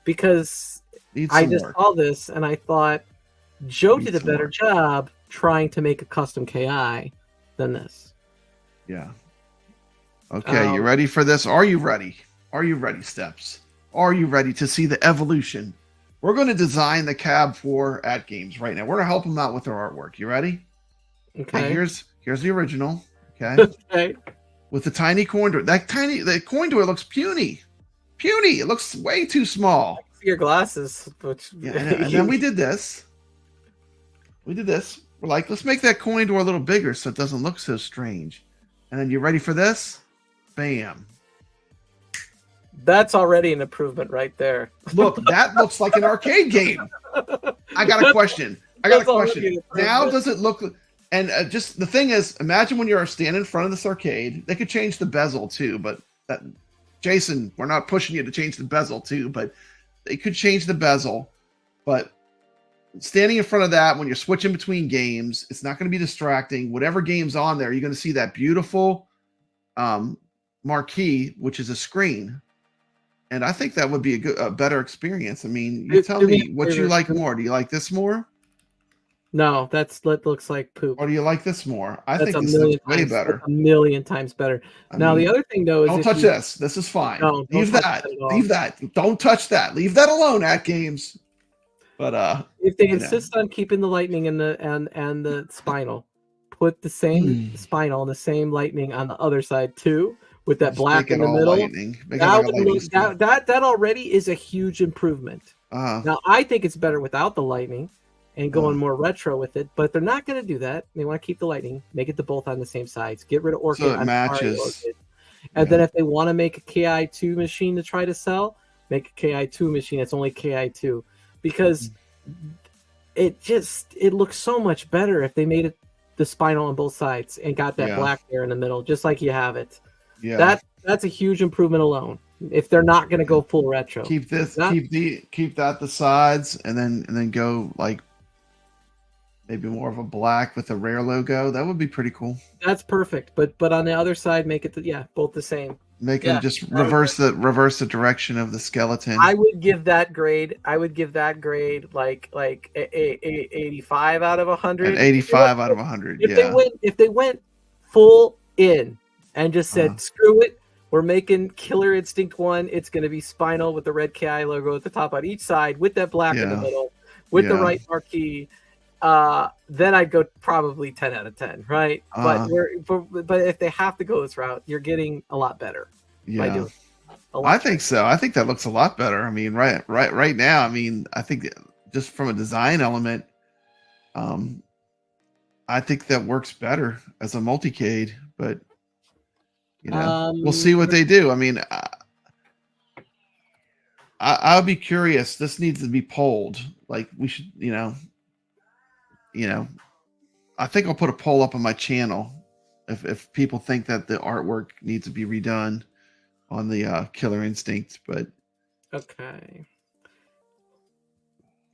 [SPEAKER 1] because I just saw this and I thought Joe did a better job trying to make a custom KI than this.
[SPEAKER 2] Yeah. Okay, you ready for this? Are you ready? Are you ready, Steps? Are you ready to see the evolution? We're going to design the cab for AtGames right now. We're going to help them out with their artwork. You ready?
[SPEAKER 1] Okay.
[SPEAKER 2] Here's the original. Okay.
[SPEAKER 1] Okay.
[SPEAKER 2] With the tiny coin door. The coin door looks puny. It looks way too small.
[SPEAKER 1] Your glasses.
[SPEAKER 2] And then we did this. We're like, let's make that coin door a little bigger so it doesn't look so strange. And then you ready for this? Bam.
[SPEAKER 1] That's already an improvement right there.
[SPEAKER 2] Look, that looks like an arcade game. I got a question. Now does it look... And just the thing is, imagine when you're standing in front of this arcade. They could change the bezel too, but Jason, we're not pushing you to change the bezel too, but they could change the bezel. But standing in front of that when you're switching between games, it's not going to be distracting. Whatever game's on there, you're going to see that beautiful marquee, which is a screen. And I think that would be a better experience. I mean, you tell me what you like more. Do you like this more?
[SPEAKER 1] No, that looks like poop.
[SPEAKER 2] Or do you like this more? I think this is way better.
[SPEAKER 1] A million times better. Now, the other thing, though, is
[SPEAKER 2] don't touch this. This is fine.
[SPEAKER 1] No,
[SPEAKER 2] leave that. Leave that. Don't touch that. Leave that alone, AtGames. But
[SPEAKER 1] if they insist on keeping the lightning and the spinal, put the same spinal and the same lightning on the other side too, with that black in the middle. That already is a huge improvement. Now I think it's better without the lightning and going more retro with it, but they're not going to do that. They want to keep the lightning, make it both on the same sides, get rid of Orchid.
[SPEAKER 2] So it matches.
[SPEAKER 1] And then if they want to make a KI2 machine to try to sell, make a KI2 machine. It's only KI2 because it looks so much better if they made it the spinal on both sides and got that black there in the middle, just like you have it.
[SPEAKER 2] Yeah,
[SPEAKER 1] that's a huge improvement alone. If they're not going to go full retro,
[SPEAKER 2] keep that the sides, and then go like maybe more of a black with a rare logo. That would be pretty cool.
[SPEAKER 1] That's perfect. But on the other side, make it both the same.
[SPEAKER 2] Make them just reverse the direction of the skeleton.
[SPEAKER 1] I would give that grade. Like 85 out of 100.
[SPEAKER 2] An 85 out of 100.
[SPEAKER 1] If they went full in and just said, screw it, We're making Killer Instinct 1. It's going to be Spinal with the red KI logo at the top on each side with that black in the middle with the right marquee. Then I'd go probably 10 out of 10, right? But if they have to go this route, you're getting a lot better. By doing
[SPEAKER 2] I think so. I think that looks a lot better. I mean, right now, I mean, I think just from a design element, I think that works better as a multicade, but you know, we'll see what they do. I mean, I'll be curious. This needs to be polled. Like we should, you know, I think I'll put a poll up on my channel if people think that the artwork needs to be redone on the Killer Instinct, but
[SPEAKER 1] okay.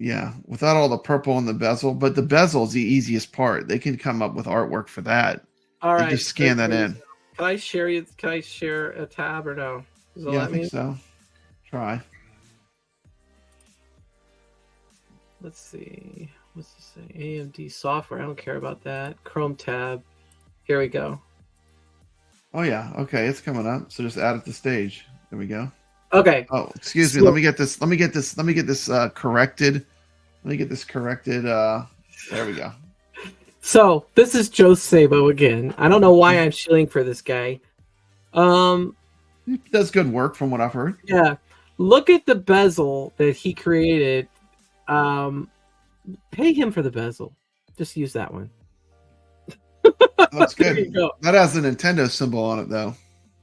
[SPEAKER 2] Yeah, without all the purple on the bezel, but the bezel is the easiest part. They can come up with artwork for that.
[SPEAKER 1] All right,
[SPEAKER 2] just scan that in.
[SPEAKER 1] Can I share a tab or no?
[SPEAKER 2] Yeah, I think so. Try.
[SPEAKER 1] Let's see. What's this say? AMD software. I don't care about that. Chrome tab. Here we go.
[SPEAKER 2] Oh yeah. Okay, it's coming up. So just add it to stage. There we go.
[SPEAKER 1] Okay.
[SPEAKER 2] Oh, excuse me. Let me get this corrected. Let me get this corrected. There we go.
[SPEAKER 1] So this is Joe Sabo again. I don't know why I'm shilling for this guy.
[SPEAKER 2] He does good work from what I've heard.
[SPEAKER 1] Yeah. Look at the bezel that he created. Pay him for the bezel. Just use that one.
[SPEAKER 2] That's good. That has a Nintendo symbol on it, though.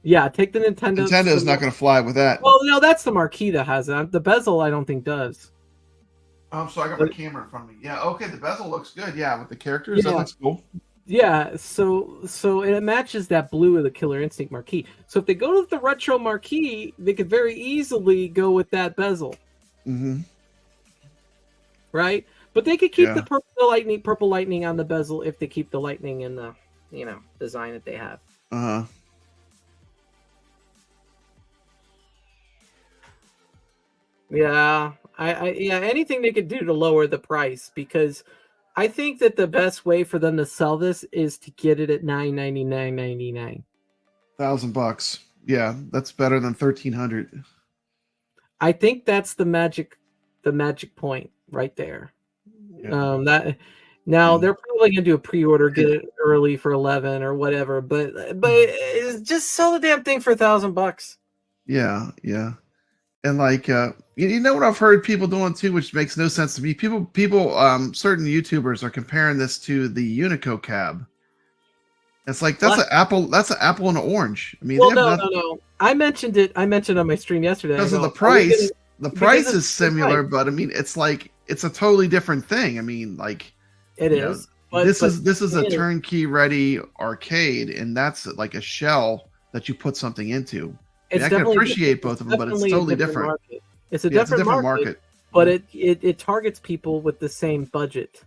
[SPEAKER 1] Yeah, take the Nintendo.
[SPEAKER 2] Nintendo's not going to fly with that.
[SPEAKER 1] Well, no, that's the marquee that has it. The bezel, I don't think does.
[SPEAKER 2] So I got my camera in front of me. Yeah, okay, the bezel looks good. Yeah, with the characters, that looks cool.
[SPEAKER 1] Yeah, so it matches that blue of the Killer Instinct marquee. So if they go with the retro marquee, they could very easily go with that bezel.
[SPEAKER 2] Mm-hmm.
[SPEAKER 1] Right? But they could keep the purple lightning on the bezel if they keep the lightning in the, design that they have.
[SPEAKER 2] Uh-huh.
[SPEAKER 1] Yeah, anything they could do to lower the price, because I think that the best way for them to sell this is to get it at $999.99.
[SPEAKER 2] $1,000. Yeah, that's better than $1,300.
[SPEAKER 1] I think that's the magic point right there.
[SPEAKER 2] Yeah.
[SPEAKER 1] They're probably gonna do a pre-order, get it early for 11 or whatever, but just sell the damn thing for $1,000.
[SPEAKER 2] Yeah. And like, you know what I've heard people doing too, which makes no sense to me. People, certain YouTubers are comparing this to the Unico cab. It's like that's an apple. That's an apple and an orange. I mean,
[SPEAKER 1] no. I mentioned it on my stream yesterday
[SPEAKER 2] because of the price. The price is similar, but I mean, it's like it's a totally different thing. I mean, like
[SPEAKER 1] it is. But
[SPEAKER 2] this is a turnkey ready arcade, and that's like a shell that you put something into. I can appreciate both of them, but it's totally different.
[SPEAKER 1] Market. It's a different market, but it targets people with the same budget.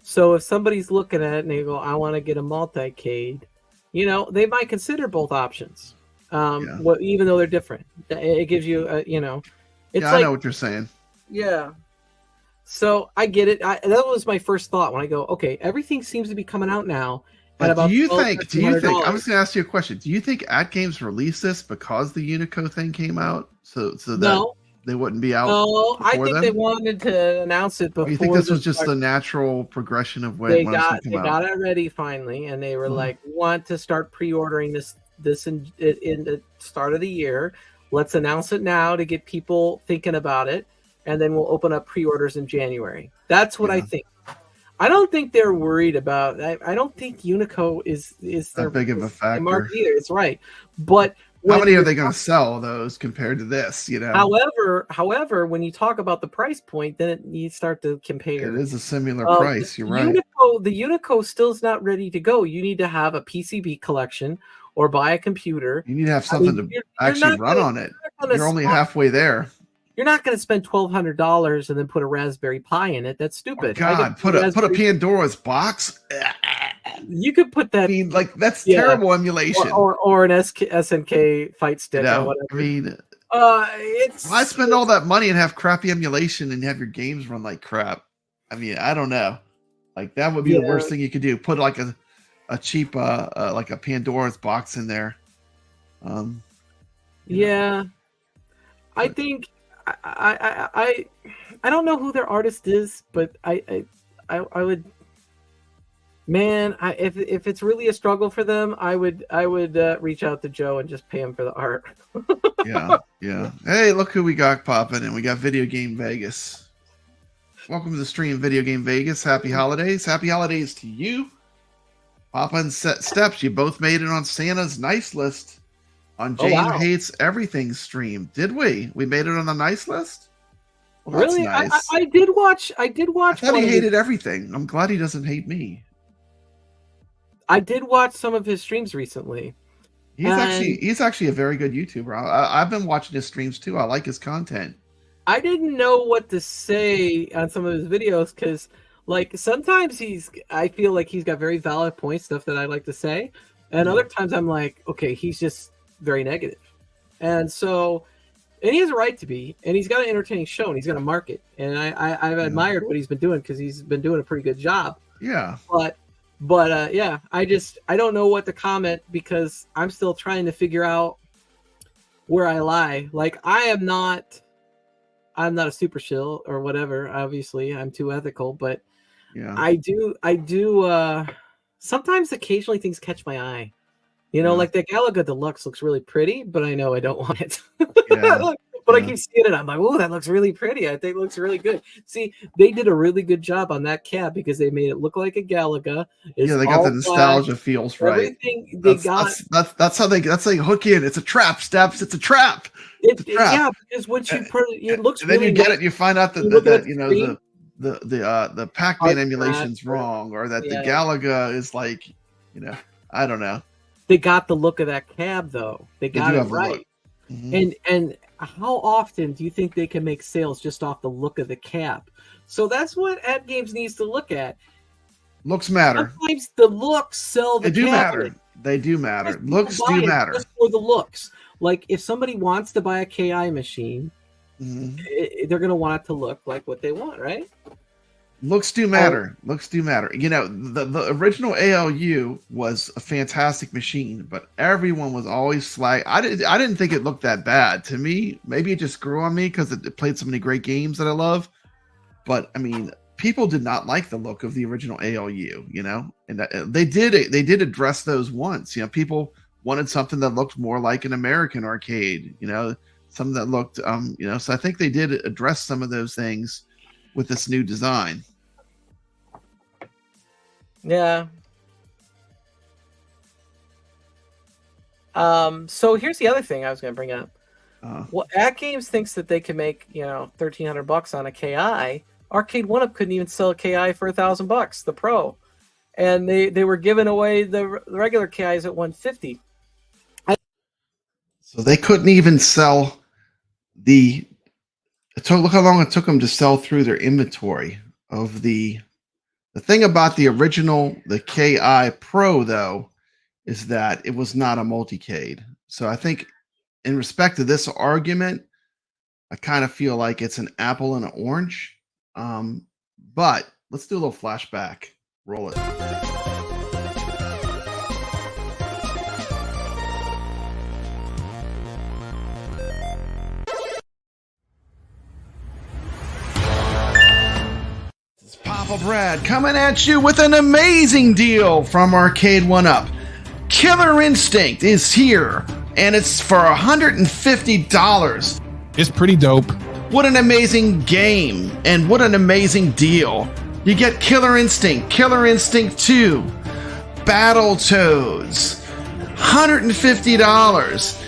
[SPEAKER 1] So if somebody's looking at it and they go, "I want to get a multi-cade," they might consider both options. Even though they're different, it gives you, It's
[SPEAKER 2] I know what you're saying.
[SPEAKER 1] Yeah. So I get it. That was my first thought when I go, okay, everything seems to be coming out now.
[SPEAKER 2] Do you think? I'm just gonna ask you a question. Do you think AtGames released this because the Unico thing came out, so that they wouldn't be out?
[SPEAKER 1] No, I think they wanted to announce it before.
[SPEAKER 2] Or you think this was just the natural progression of when
[SPEAKER 1] they got it ready finally, and they were like, "We want to start pre-ordering this in the start of the year. Let's announce it now to get people thinking about it, and then we'll open up pre-orders in January." That's what I think. I don't think they're worried about. I don't think Unico is
[SPEAKER 2] that big of a factor.
[SPEAKER 1] Market either. It's right, but
[SPEAKER 2] how many are they going to sell those compared to this?
[SPEAKER 1] However, when you talk about the price point, then you start to compare.
[SPEAKER 2] It is a similar price. You're right.
[SPEAKER 1] The Unico still is not ready to go. You need to have a PCB collection or buy a computer.
[SPEAKER 2] You need to have something to actually run on it. You're only halfway there.
[SPEAKER 1] You're not going to spend $1,200 and then put a Raspberry Pi in it. That's stupid.
[SPEAKER 2] Oh God, put a Pandora's box.
[SPEAKER 1] You could put that.
[SPEAKER 2] I mean, like that's terrible emulation.
[SPEAKER 1] Or an SNK fight stick or whatever.
[SPEAKER 2] I mean,
[SPEAKER 1] it's.
[SPEAKER 2] Why spend all that money and have crappy emulation and have your games run like crap? I mean, I don't know. Like that would be the worst thing you could do. Put like a cheap like a Pandora's box in there.
[SPEAKER 1] Yeah, I think I don't know who their artist is, but I would. Man, if it's really a struggle for them, I would reach out to Joe and just pay him for the art.
[SPEAKER 2] Yeah, yeah. Hey, look who we got popping in. We got Video Game Vegas. Welcome to the stream, Video Game Vegas. Happy holidays. Happy holidays to you. Papa and Steps, you both made it on Santa's nice list on Jane Hates Everything stream. Did we? We made it on the nice list? Well,
[SPEAKER 1] really?
[SPEAKER 2] Nice.
[SPEAKER 1] I did watch. I
[SPEAKER 2] thought he hated everything. I'm glad he doesn't hate me.
[SPEAKER 1] I did watch some of his streams recently.
[SPEAKER 2] He's actually a very good YouTuber. I've been watching his streams too. I like his content.
[SPEAKER 1] I didn't know what to say on some of his videos because, like, sometimes I feel like he's got very valid points, stuff that I like to say, and other times I'm like, okay, he's just very negative, and he has a right to be, and he's got an entertaining show, and he's got a market, and I've admired what he's been doing because he's been doing a pretty good job.
[SPEAKER 2] Yeah,
[SPEAKER 1] But yeah, I don't know what to comment because I'm still trying to figure out where I lie. Like I'm not a super shill or whatever. Obviously, I'm too ethical, but yeah, I do. Sometimes, occasionally, things catch my eye. You know, like the Galaga Deluxe looks really pretty, but I know I don't want it. Yeah. But I keep seeing it. I'm like, oh, that looks really pretty. I think it looks really good. See, they did a really good job on that cab because they made it look like a Galaga. It's
[SPEAKER 2] they got the nostalgia feels right.
[SPEAKER 1] Everything they got.
[SPEAKER 2] That's how they hook in. It's a trap, Steps. It's a trap. It's a trap.
[SPEAKER 1] Yeah, because once you it looks.
[SPEAKER 2] And then
[SPEAKER 1] really
[SPEAKER 2] you get it. You find out that you know the Pac-Man
[SPEAKER 1] Art
[SPEAKER 2] emulation's wrong, or that the Galaga is like, you know, I don't know.
[SPEAKER 1] They got the look of that cab though. They got it right. Mm-hmm. And how often do you think they can make sales just off the look of the cab? So that's what AtGames needs to look at.
[SPEAKER 2] Looks matter.
[SPEAKER 1] Sometimes the looks sell the
[SPEAKER 2] They do
[SPEAKER 1] cabinet.
[SPEAKER 2] matter. They do matter. Looks do matter.
[SPEAKER 1] Just for the looks. Like if somebody wants to buy a KI machine, they're going to want it to look like what they want, right?
[SPEAKER 2] Looks do matter. Looks do matter. You know, the original ALU was a fantastic machine, but everyone was always slag. I didn't think it looked that bad. To me, maybe it just grew on me because it played so many great games that I love. But I mean, people did not like the look of the original ALU, you know, and they did address those once. You know, people wanted something that looked more like an American arcade, you know, something that looked, you know. So I think they did address some of those things with this new design.
[SPEAKER 1] Yeah. So here's the other thing I was going to bring up. Well, AtGames thinks that they can make, you know, $1,300 on a KI. Arcade 1-Up couldn't even sell a KI for $1,000, the Pro, and they were giving away the regular KIs at $150.
[SPEAKER 2] So they couldn't even sell the. Look how long it took them to sell through their inventory of the. The thing about the original, the KI Pro, though, is that it was not a multicade. So I think, in respect to this argument, I kind of feel like it's an apple and an orange. But let's do a little flashback. Roll it. Papa Brad coming at you with an amazing deal from Arcade 1-Up. Killer Instinct is here, and it's for $150.
[SPEAKER 3] It's pretty dope.
[SPEAKER 2] What an amazing game, and what an amazing deal. You get Killer Instinct 2, Battletoads, $150.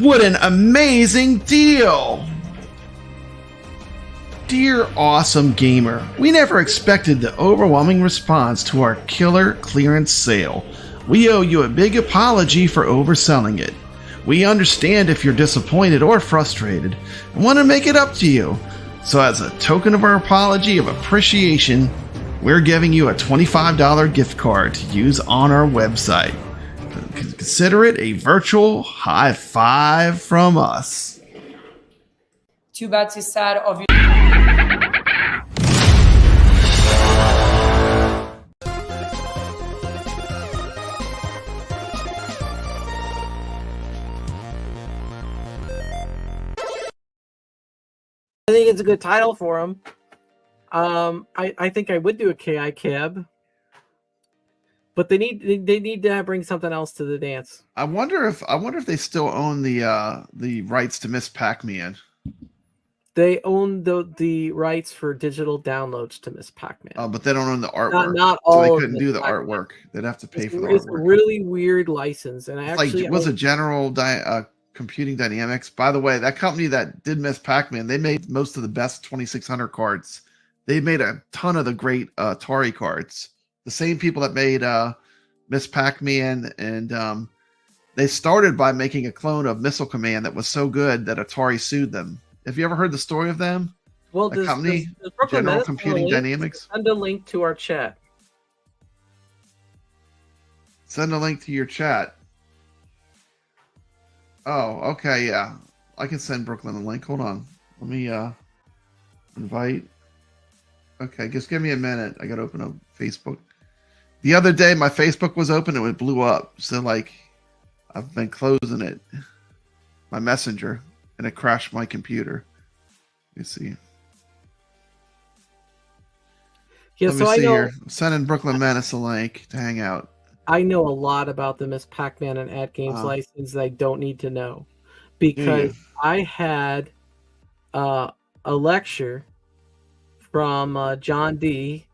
[SPEAKER 2] What an amazing deal. Dear awesome gamer, we never expected the overwhelming response to our killer clearance sale. We owe you a big apology for overselling it. We understand if you're disappointed or frustrated and want to make it up to you. So as a token of our apology of appreciation, we're giving you a $25 gift card to use on our website. Consider it a virtual high five from us.
[SPEAKER 4] Too bad, too sad of you.
[SPEAKER 1] think it's a good title for them. I think I would do a KI cab, but they need to bring something else to the dance.
[SPEAKER 2] I wonder if they still own the rights to Miss Pac-Man.
[SPEAKER 1] They own the rights for digital downloads to Miss Pac-Man.
[SPEAKER 2] Oh, but they don't own the artwork.
[SPEAKER 1] Not all.
[SPEAKER 2] So they couldn't do the artwork. They'd have to pay for the artwork.
[SPEAKER 1] It's a really weird license, and
[SPEAKER 2] was a General Computing Dynamics. By the way, that company that did Miss Pac-Man, they made most of the best 2600 cards. They made a ton of the great Atari cards. The same people that made Miss Pac-Man, and they started by making a clone of Missile Command that was so good that Atari sued them. Have you ever heard the story of them?
[SPEAKER 1] Well,
[SPEAKER 2] the company,
[SPEAKER 1] does
[SPEAKER 2] General Computing Dynamics.
[SPEAKER 1] Send a link to our chat.
[SPEAKER 2] Send a link to your chat. Oh, okay, yeah. I can send Brooklyn a link. Hold on. Let me invite. Okay, just give me a minute. I gotta open up Facebook. The other day my Facebook was open and it blew up. So like I've been closing it. My messenger. And it crashed my computer. Let me see.
[SPEAKER 1] Yeah,
[SPEAKER 2] Let me see here. I'm sending Brooklyn Menace a link to hang out.
[SPEAKER 1] I know a lot about the Miss Pac-Man and AtGames license that I don't need to know, because I had a lecture from John D.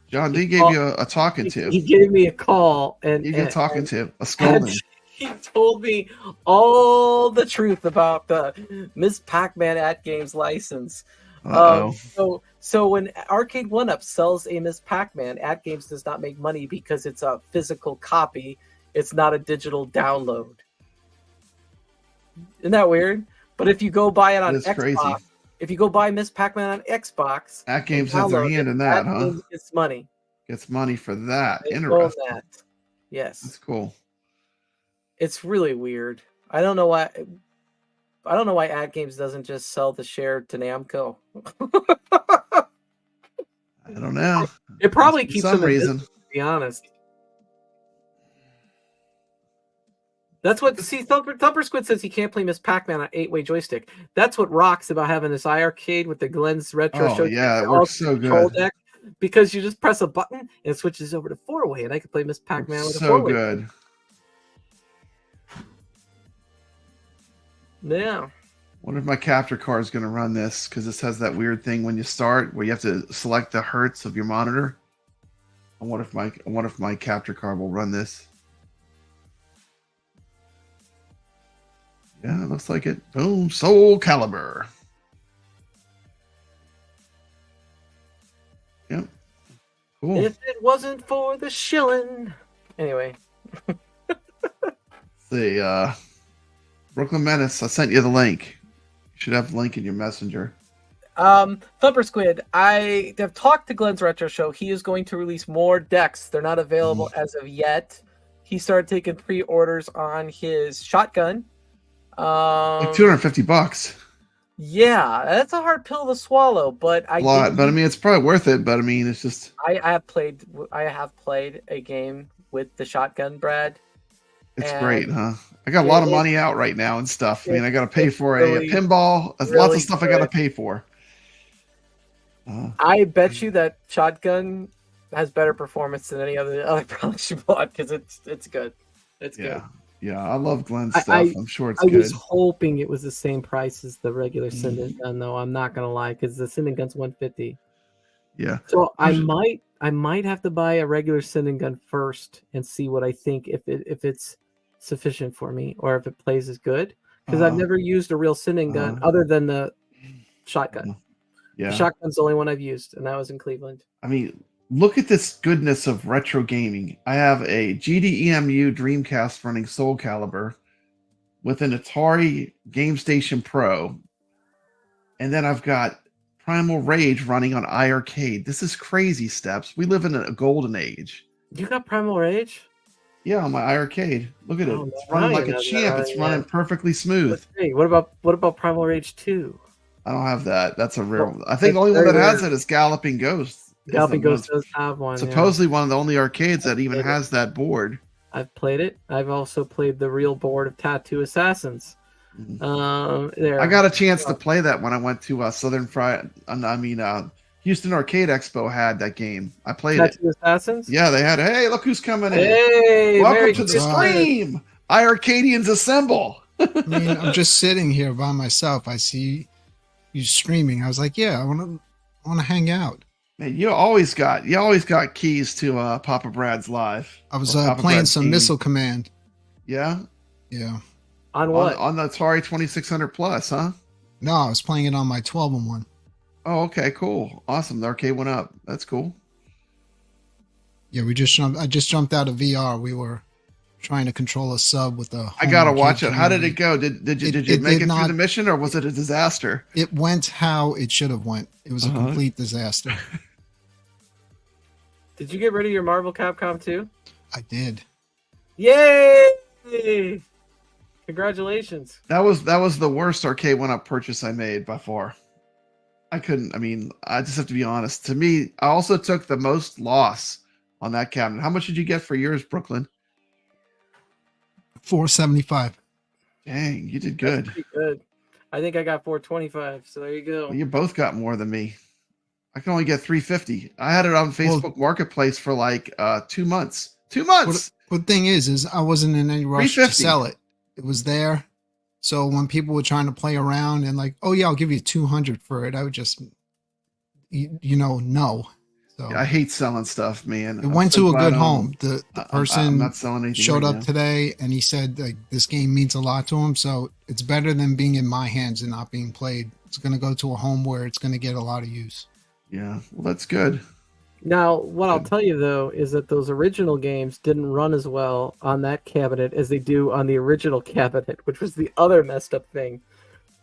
[SPEAKER 2] John D gave you a talking to.
[SPEAKER 1] He gave me a call and
[SPEAKER 2] you get talking to a scolding.
[SPEAKER 1] He told me all the truth about the Miss Pac-Man AtGames license. So when Arcade 1-Up sells a Miss Pac-Man, AtGames does not make money because it's a physical copy. It's not a digital download. Isn't that weird? But if you go buy it on Xbox, crazy. If you go buy Miss Pac-Man on Xbox,
[SPEAKER 2] AtGames has their hand in that, huh?
[SPEAKER 1] Gets money.
[SPEAKER 2] Gets money for that.
[SPEAKER 1] They
[SPEAKER 2] Interesting.
[SPEAKER 1] that. Yes.
[SPEAKER 2] That's cool.
[SPEAKER 1] It's really weird. I don't know why AtGames doesn't just sell the share to Namco.
[SPEAKER 2] I don't know.
[SPEAKER 1] It probably keeps
[SPEAKER 2] some
[SPEAKER 1] them
[SPEAKER 2] reason.
[SPEAKER 1] Business, to be honest. That's what Thumper Squid says he can't play Miss Pac-Man on 8-way joystick. That's what rocks about having this iArcade with the Glenn's retro show.
[SPEAKER 2] Yeah, it works so good.
[SPEAKER 1] Deck, because you just press a button and it switches over to 4-way, and I can play Miss Pac-Man with a 4-way.
[SPEAKER 2] So good.
[SPEAKER 1] Yeah.
[SPEAKER 2] Wonder if my capture card is going to run this, because this has that weird thing when you start where you have to select the hertz of your monitor. I wonder if my capture card will run this. Yeah, it looks like it. Boom, Soul Calibur. Yep. Cool.
[SPEAKER 1] If it wasn't for the shilling. Anyway.
[SPEAKER 2] See, Brooklyn Menace, I sent you the link. You should have the link in your messenger.
[SPEAKER 1] Thumper Squid, I have talked to Glenn's Retro Show. He is going to release more decks. They're not available as of yet. He started taking pre-orders on his shotgun.
[SPEAKER 2] Like $250.
[SPEAKER 1] Yeah, that's a hard pill to swallow, but I
[SPEAKER 2] mean, it's probably worth it. But I mean, it's just
[SPEAKER 1] I have played a game with the shotgun, Brad.
[SPEAKER 2] It's great, huh? I got a lot of money out right now and stuff. I mean, I got to pay for a pinball. There's lots of stuff I got to pay for.
[SPEAKER 1] I bet you that shotgun has better performance than any other products you bought, because it's good. It's good.
[SPEAKER 2] Yeah, I love Glenn's stuff. I'm sure it's good.
[SPEAKER 1] I was hoping it was the same price as the regular Sinden gun, though. I'm not gonna lie, because the Sinden gun's $150.
[SPEAKER 2] Yeah.
[SPEAKER 1] So I might have to buy a regular Sinden gun first and see what I think, if it's sufficient for me, or if it plays as good. Because I've never used a real Sinden gun other than the shotgun.
[SPEAKER 2] Yeah.
[SPEAKER 1] The shotgun's the only one I've used, and that was in Cleveland.
[SPEAKER 2] I mean, look at this goodness of retro gaming. I have a GDEMU Dreamcast running Soul Calibur with an Atari Game Station Pro. And then I've got Primal Rage running on iArcade. This is crazy, Steps. We live in a golden age.
[SPEAKER 1] You got Primal Rage?
[SPEAKER 2] Yeah, on my iArcade. Look at it. It's running like a champ. It's running perfectly smooth.
[SPEAKER 1] Hey, what about Primal Rage 2?
[SPEAKER 2] I don't have that. That's a rare one. I think the only one that has it is Galloping Ghost.
[SPEAKER 1] Galloping Ghost does have one.
[SPEAKER 2] Supposedly one of the only arcades that even has that board.
[SPEAKER 1] I've played it. I've also played the real board of Tattoo Assassins. There.
[SPEAKER 2] I got a chance to play that when I went to Houston Arcade Expo had that game. I played it.
[SPEAKER 1] Tattoo Assassins?
[SPEAKER 2] Yeah, they had. Hey, look who's coming in!
[SPEAKER 1] Hey,
[SPEAKER 2] Welcome
[SPEAKER 1] Merry
[SPEAKER 2] to the
[SPEAKER 1] Christmas.
[SPEAKER 2] stream. iiRcadians assemble.
[SPEAKER 3] I mean, I'm just sitting here by myself. I see you streaming. I was like, yeah, I want to hang out.
[SPEAKER 2] Man, you always got keys to Papa Brad's live.
[SPEAKER 3] I was
[SPEAKER 2] Papa
[SPEAKER 3] playing
[SPEAKER 2] Brad's
[SPEAKER 3] some
[SPEAKER 2] team.
[SPEAKER 3] Missile Command.
[SPEAKER 2] Yeah,
[SPEAKER 3] Yeah.
[SPEAKER 1] On what?
[SPEAKER 2] on the Atari 2600 Plus, huh?
[SPEAKER 3] No, I was playing it on my 12-in-1.
[SPEAKER 2] Oh, okay, cool, awesome. The arcade went up. That's cool.
[SPEAKER 3] Yeah, I just jumped out of VR. We were trying to control a sub with the.
[SPEAKER 2] I gotta watch it. How did it go? Did you make it through
[SPEAKER 3] not-
[SPEAKER 2] the mission, or was it a disaster?
[SPEAKER 3] It went how it should have went. It was a complete disaster.
[SPEAKER 1] Did you get rid of your Marvel Capcom 2?
[SPEAKER 3] I did.
[SPEAKER 1] Yay! Congratulations.
[SPEAKER 2] That was the worst arcade one-up purchase I made by far. I couldn't. I mean, I just have to be honest. To me, I also took the most loss on that cabinet. How much did you get for yours, Brooklyn?
[SPEAKER 3] $475.
[SPEAKER 2] Dang, you did good.
[SPEAKER 1] Pretty good. I think I got 425. So there you go.
[SPEAKER 2] Well, you both got more than me. I can only get 350. I had it on Facebook Marketplace for like 2 months. 2 months.
[SPEAKER 3] What thing is I wasn't in any rush to
[SPEAKER 2] 350.
[SPEAKER 3] sell it. It was there. So when people were trying to play around and like, oh yeah, I'll give you 200 for it, I would just, no. So
[SPEAKER 2] Yeah, I hate selling stuff, man.
[SPEAKER 3] it went to a good home. The
[SPEAKER 2] I'm
[SPEAKER 3] person
[SPEAKER 2] not selling anything
[SPEAKER 3] showed
[SPEAKER 2] right
[SPEAKER 3] up
[SPEAKER 2] now.
[SPEAKER 3] today and he said like this game means a lot to him. So it's better than being in my hands and not being played. It's going to go to a home where it's going to get a lot of use.
[SPEAKER 2] Yeah, well, that's good.
[SPEAKER 1] Now, what I'll tell you though is that those original games didn't run as well on that cabinet as they do on the original cabinet, which was the other messed up thing.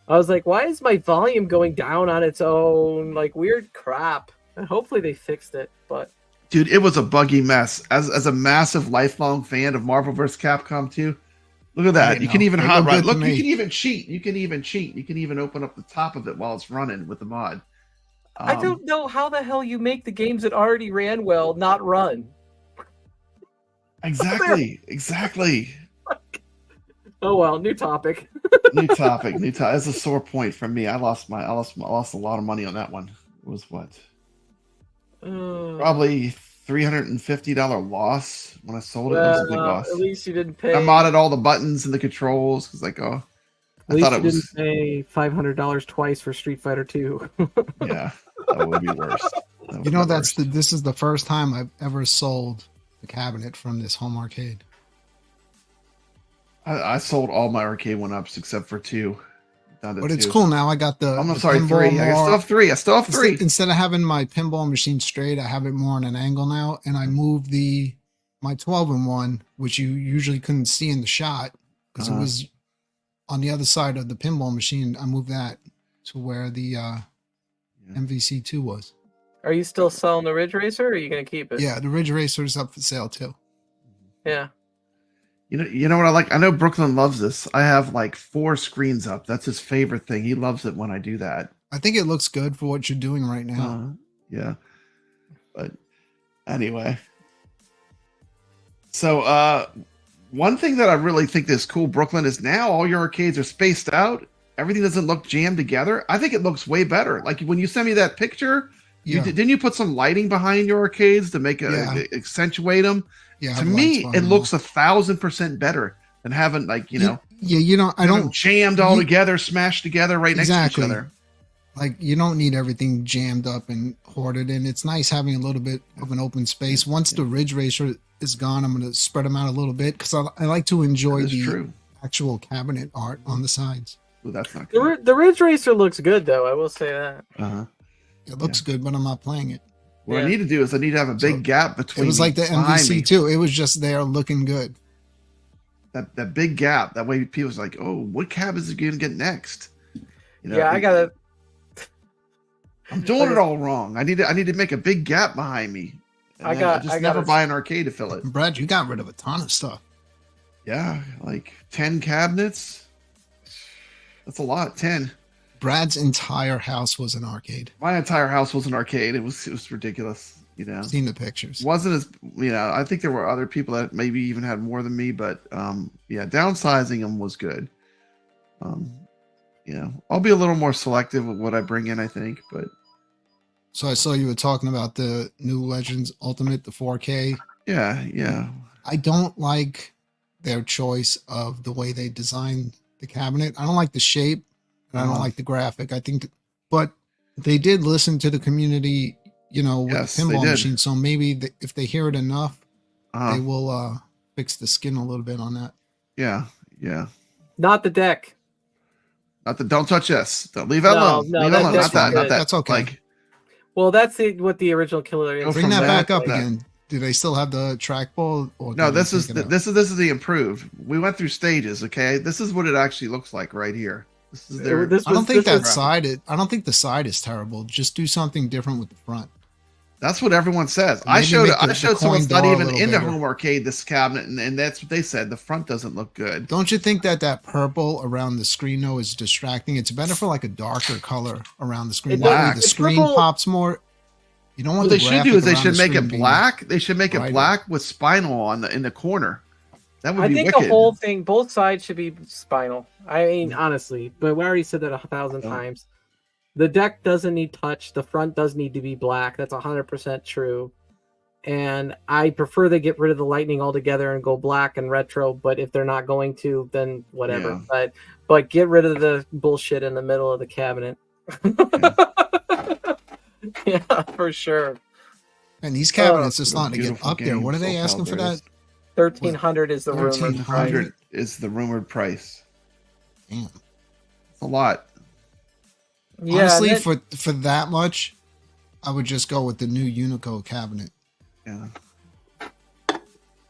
[SPEAKER 1] I was like, why is my volume going down on its own? Like weird crap. And hopefully they fixed it, but
[SPEAKER 2] Dude, it was a buggy mess. As a massive lifelong fan of Marvel vs. Capcom 2, look at that. You can even hot run. Look, you can even cheat. You can even open up the top of it while it's running with the mod.
[SPEAKER 1] I don't know how the hell you make the games that already ran well not run.
[SPEAKER 2] Exactly.
[SPEAKER 1] Oh well, new topic.
[SPEAKER 2] New topic. That's a sore point from me. I lost a lot of money on that one. It was what? Probably $350 loss when I sold it. It was a big loss.
[SPEAKER 1] At least you didn't pay.
[SPEAKER 2] I modded all the buttons and the controls because
[SPEAKER 1] At least you didn't pay $500 twice for Street Fighter 2.
[SPEAKER 2] Yeah, that would be worse.
[SPEAKER 3] This is the first time I've ever sold a cabinet from this home arcade.
[SPEAKER 2] I sold all my arcade one-ups except for 2.
[SPEAKER 3] But it's cool now. I got the.
[SPEAKER 2] I'm sorry, 3. I still have 3.
[SPEAKER 3] Instead of having my pinball machine straight, I have it more on an angle now, and I moved my 12-in-1, which you usually couldn't see in the shot because it was on the other side of the pinball machine. I moved that to where the MVC2 was.
[SPEAKER 1] Are you still selling the Ridge Racer, or are you going to keep it?
[SPEAKER 3] Yeah, the Ridge Racer is up for sale too.
[SPEAKER 1] Yeah.
[SPEAKER 2] You know what I like? I know Brooklyn loves this. I have like 4 screens up. That's his favorite thing. He loves it when I do that.
[SPEAKER 3] I think it looks good for what you're doing right now.
[SPEAKER 2] Yeah. But anyway. So one thing that I really think is cool, Brooklyn, is now all your arcades are spaced out. Everything doesn't look jammed together. I think it looks way better. Like when you sent me that picture, didn't you put some lighting behind your arcades to make accentuate them?
[SPEAKER 3] Yeah,
[SPEAKER 2] to me, it looks 1,000% better than having I don't jammed all together, smashed together right next to each other.
[SPEAKER 3] Like you don't need everything jammed up and hoarded in. It's nice having a little bit of an open space. Once the Ridge Racer is gone, I'm going to spread them out a little bit because I like to enjoy the actual cabinet art on the sides.
[SPEAKER 2] Well, that's not good.
[SPEAKER 1] The Ridge Racer looks good, though. I will say that.
[SPEAKER 3] It looks good, but I'm not playing it.
[SPEAKER 2] What I need to do is I need to have a big gap between.
[SPEAKER 3] It was like the MVC too. It was just there looking good.
[SPEAKER 2] That big gap. That way people's like, oh, what cab is it going to get next?
[SPEAKER 1] I gotta.
[SPEAKER 2] I'm doing it all wrong. I need to make a big gap behind me. I never buy an arcade to fill it.
[SPEAKER 3] Brad, you got rid of a ton of stuff.
[SPEAKER 2] Yeah, like 10 cabinets. That's a lot. 10.
[SPEAKER 3] Brad's entire house was an arcade.
[SPEAKER 2] My entire house was an arcade. It was ridiculous.
[SPEAKER 3] Seen the pictures.
[SPEAKER 2] Wasn't as I think there were other people that maybe even had more than me, but downsizing them was good. I'll be a little more selective with what I bring in, I think. But
[SPEAKER 3] So I saw you were talking about the new Legends Ultimate, the 4K.
[SPEAKER 2] yeah.
[SPEAKER 3] I don't like their choice of the way they designed the cabinet. I don't like the shape, and I don't like the graphic. I think, but they did listen to the community, with
[SPEAKER 2] Yes,
[SPEAKER 3] the
[SPEAKER 2] they
[SPEAKER 3] pinball
[SPEAKER 2] did.
[SPEAKER 3] machine. So maybe if they hear it enough,
[SPEAKER 2] Uh,
[SPEAKER 3] they will fix the skin a little bit on that.
[SPEAKER 2] yeah.
[SPEAKER 1] Not the deck.
[SPEAKER 2] Don't touch this. Don't leave that alone.
[SPEAKER 1] No,
[SPEAKER 2] leave
[SPEAKER 1] that
[SPEAKER 2] it alone.
[SPEAKER 1] deck's
[SPEAKER 2] Not that.
[SPEAKER 1] good.
[SPEAKER 2] Not that.
[SPEAKER 3] That's okay.
[SPEAKER 2] Like,
[SPEAKER 1] Well, that's what the original Killer
[SPEAKER 2] Go
[SPEAKER 1] Instinct.
[SPEAKER 3] Bring
[SPEAKER 2] from
[SPEAKER 3] that
[SPEAKER 2] that
[SPEAKER 3] back up
[SPEAKER 2] to that.
[SPEAKER 3] again. Do they still have the trackball? Or
[SPEAKER 2] no,
[SPEAKER 3] did they
[SPEAKER 2] this is
[SPEAKER 3] take it out?
[SPEAKER 2] this is the improved. We went through stages. Okay, this is what it actually looks like right here. This is their.
[SPEAKER 3] I don't think
[SPEAKER 1] this
[SPEAKER 3] that side. I don't think the side is terrible. Just do something different with the front.
[SPEAKER 2] That's what everyone says. I
[SPEAKER 3] Maybe
[SPEAKER 2] showed
[SPEAKER 3] make the
[SPEAKER 2] someone
[SPEAKER 3] coin
[SPEAKER 2] not
[SPEAKER 3] bar a
[SPEAKER 2] even
[SPEAKER 3] little
[SPEAKER 2] into
[SPEAKER 3] bigger.
[SPEAKER 2] home arcade this cabinet, and that's what they said. The front doesn't look good.
[SPEAKER 3] Don't you think that purple around the screen though is distracting? It's better for like a darker color around the screen.
[SPEAKER 1] It
[SPEAKER 3] That way
[SPEAKER 2] black.
[SPEAKER 3] the
[SPEAKER 1] It's
[SPEAKER 3] screen
[SPEAKER 1] purple-
[SPEAKER 3] pops more. You don't want
[SPEAKER 2] What
[SPEAKER 3] the
[SPEAKER 2] they should do is they
[SPEAKER 3] graphic
[SPEAKER 2] should
[SPEAKER 3] around
[SPEAKER 2] make
[SPEAKER 3] the
[SPEAKER 2] it
[SPEAKER 3] screen
[SPEAKER 2] black. They should make it
[SPEAKER 3] brighter.
[SPEAKER 2] black with spinal on in the corner. That would
[SPEAKER 1] I
[SPEAKER 2] be
[SPEAKER 1] think
[SPEAKER 2] wicked.
[SPEAKER 1] the whole thing, both sides should be spinal. I mean, honestly, but we already said that 1,000
[SPEAKER 2] Oh.
[SPEAKER 1] times. The deck doesn't need touch. The front does need to be black. That's 100% true. And I prefer they get rid of the lightning altogether and go black and retro. But if they're not going to, then whatever.
[SPEAKER 2] Yeah.
[SPEAKER 1] But get rid of the bullshit in the middle of the cabinet. Yeah, for sure.
[SPEAKER 3] And these cabinets
[SPEAKER 2] Oh,
[SPEAKER 3] are starting to get
[SPEAKER 2] beautiful
[SPEAKER 3] up there. What are
[SPEAKER 2] game,
[SPEAKER 3] they
[SPEAKER 2] so
[SPEAKER 3] asking for
[SPEAKER 2] there
[SPEAKER 3] that?
[SPEAKER 2] is.
[SPEAKER 1] 1,300 is the rumored
[SPEAKER 3] 1,300.
[SPEAKER 1] price.
[SPEAKER 2] 100 is the rumored price.
[SPEAKER 3] Damn.
[SPEAKER 2] It's a lot.
[SPEAKER 1] Yeah,
[SPEAKER 3] Honestly,
[SPEAKER 1] and then-
[SPEAKER 3] for that much, I would just go with the new Unico cabinet.
[SPEAKER 2] Yeah.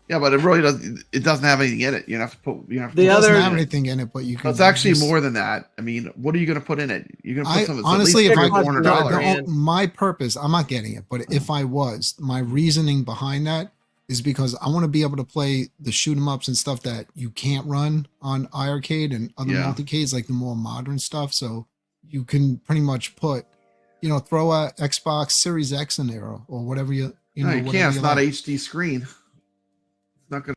[SPEAKER 2] Yeah, but it really doesn't. It doesn't have anything in it. You have to put. You have to
[SPEAKER 1] The
[SPEAKER 3] It
[SPEAKER 2] put
[SPEAKER 3] doesn't
[SPEAKER 1] other-
[SPEAKER 3] have anything in it, but you can.
[SPEAKER 2] It's actually
[SPEAKER 3] just-
[SPEAKER 2] more than that. I mean, what are you going to put in it? You're going to put
[SPEAKER 3] I
[SPEAKER 2] some. It's
[SPEAKER 3] honestly,
[SPEAKER 2] at
[SPEAKER 3] if I
[SPEAKER 2] least
[SPEAKER 1] $400.
[SPEAKER 2] $400.
[SPEAKER 3] my purpose, I'm not getting it, but if I was, my reasoning behind that is because I want to be able to play the shoot 'em ups and stuff that you can't run on iArcade and other
[SPEAKER 2] Yeah.
[SPEAKER 3] multicades, like the more modern stuff. So you can pretty much put, throw a Xbox Series X in there or whatever you
[SPEAKER 2] No,
[SPEAKER 3] know.
[SPEAKER 2] you
[SPEAKER 3] whatever
[SPEAKER 2] can't. It's not
[SPEAKER 3] like.
[SPEAKER 2] HD screen. It's not going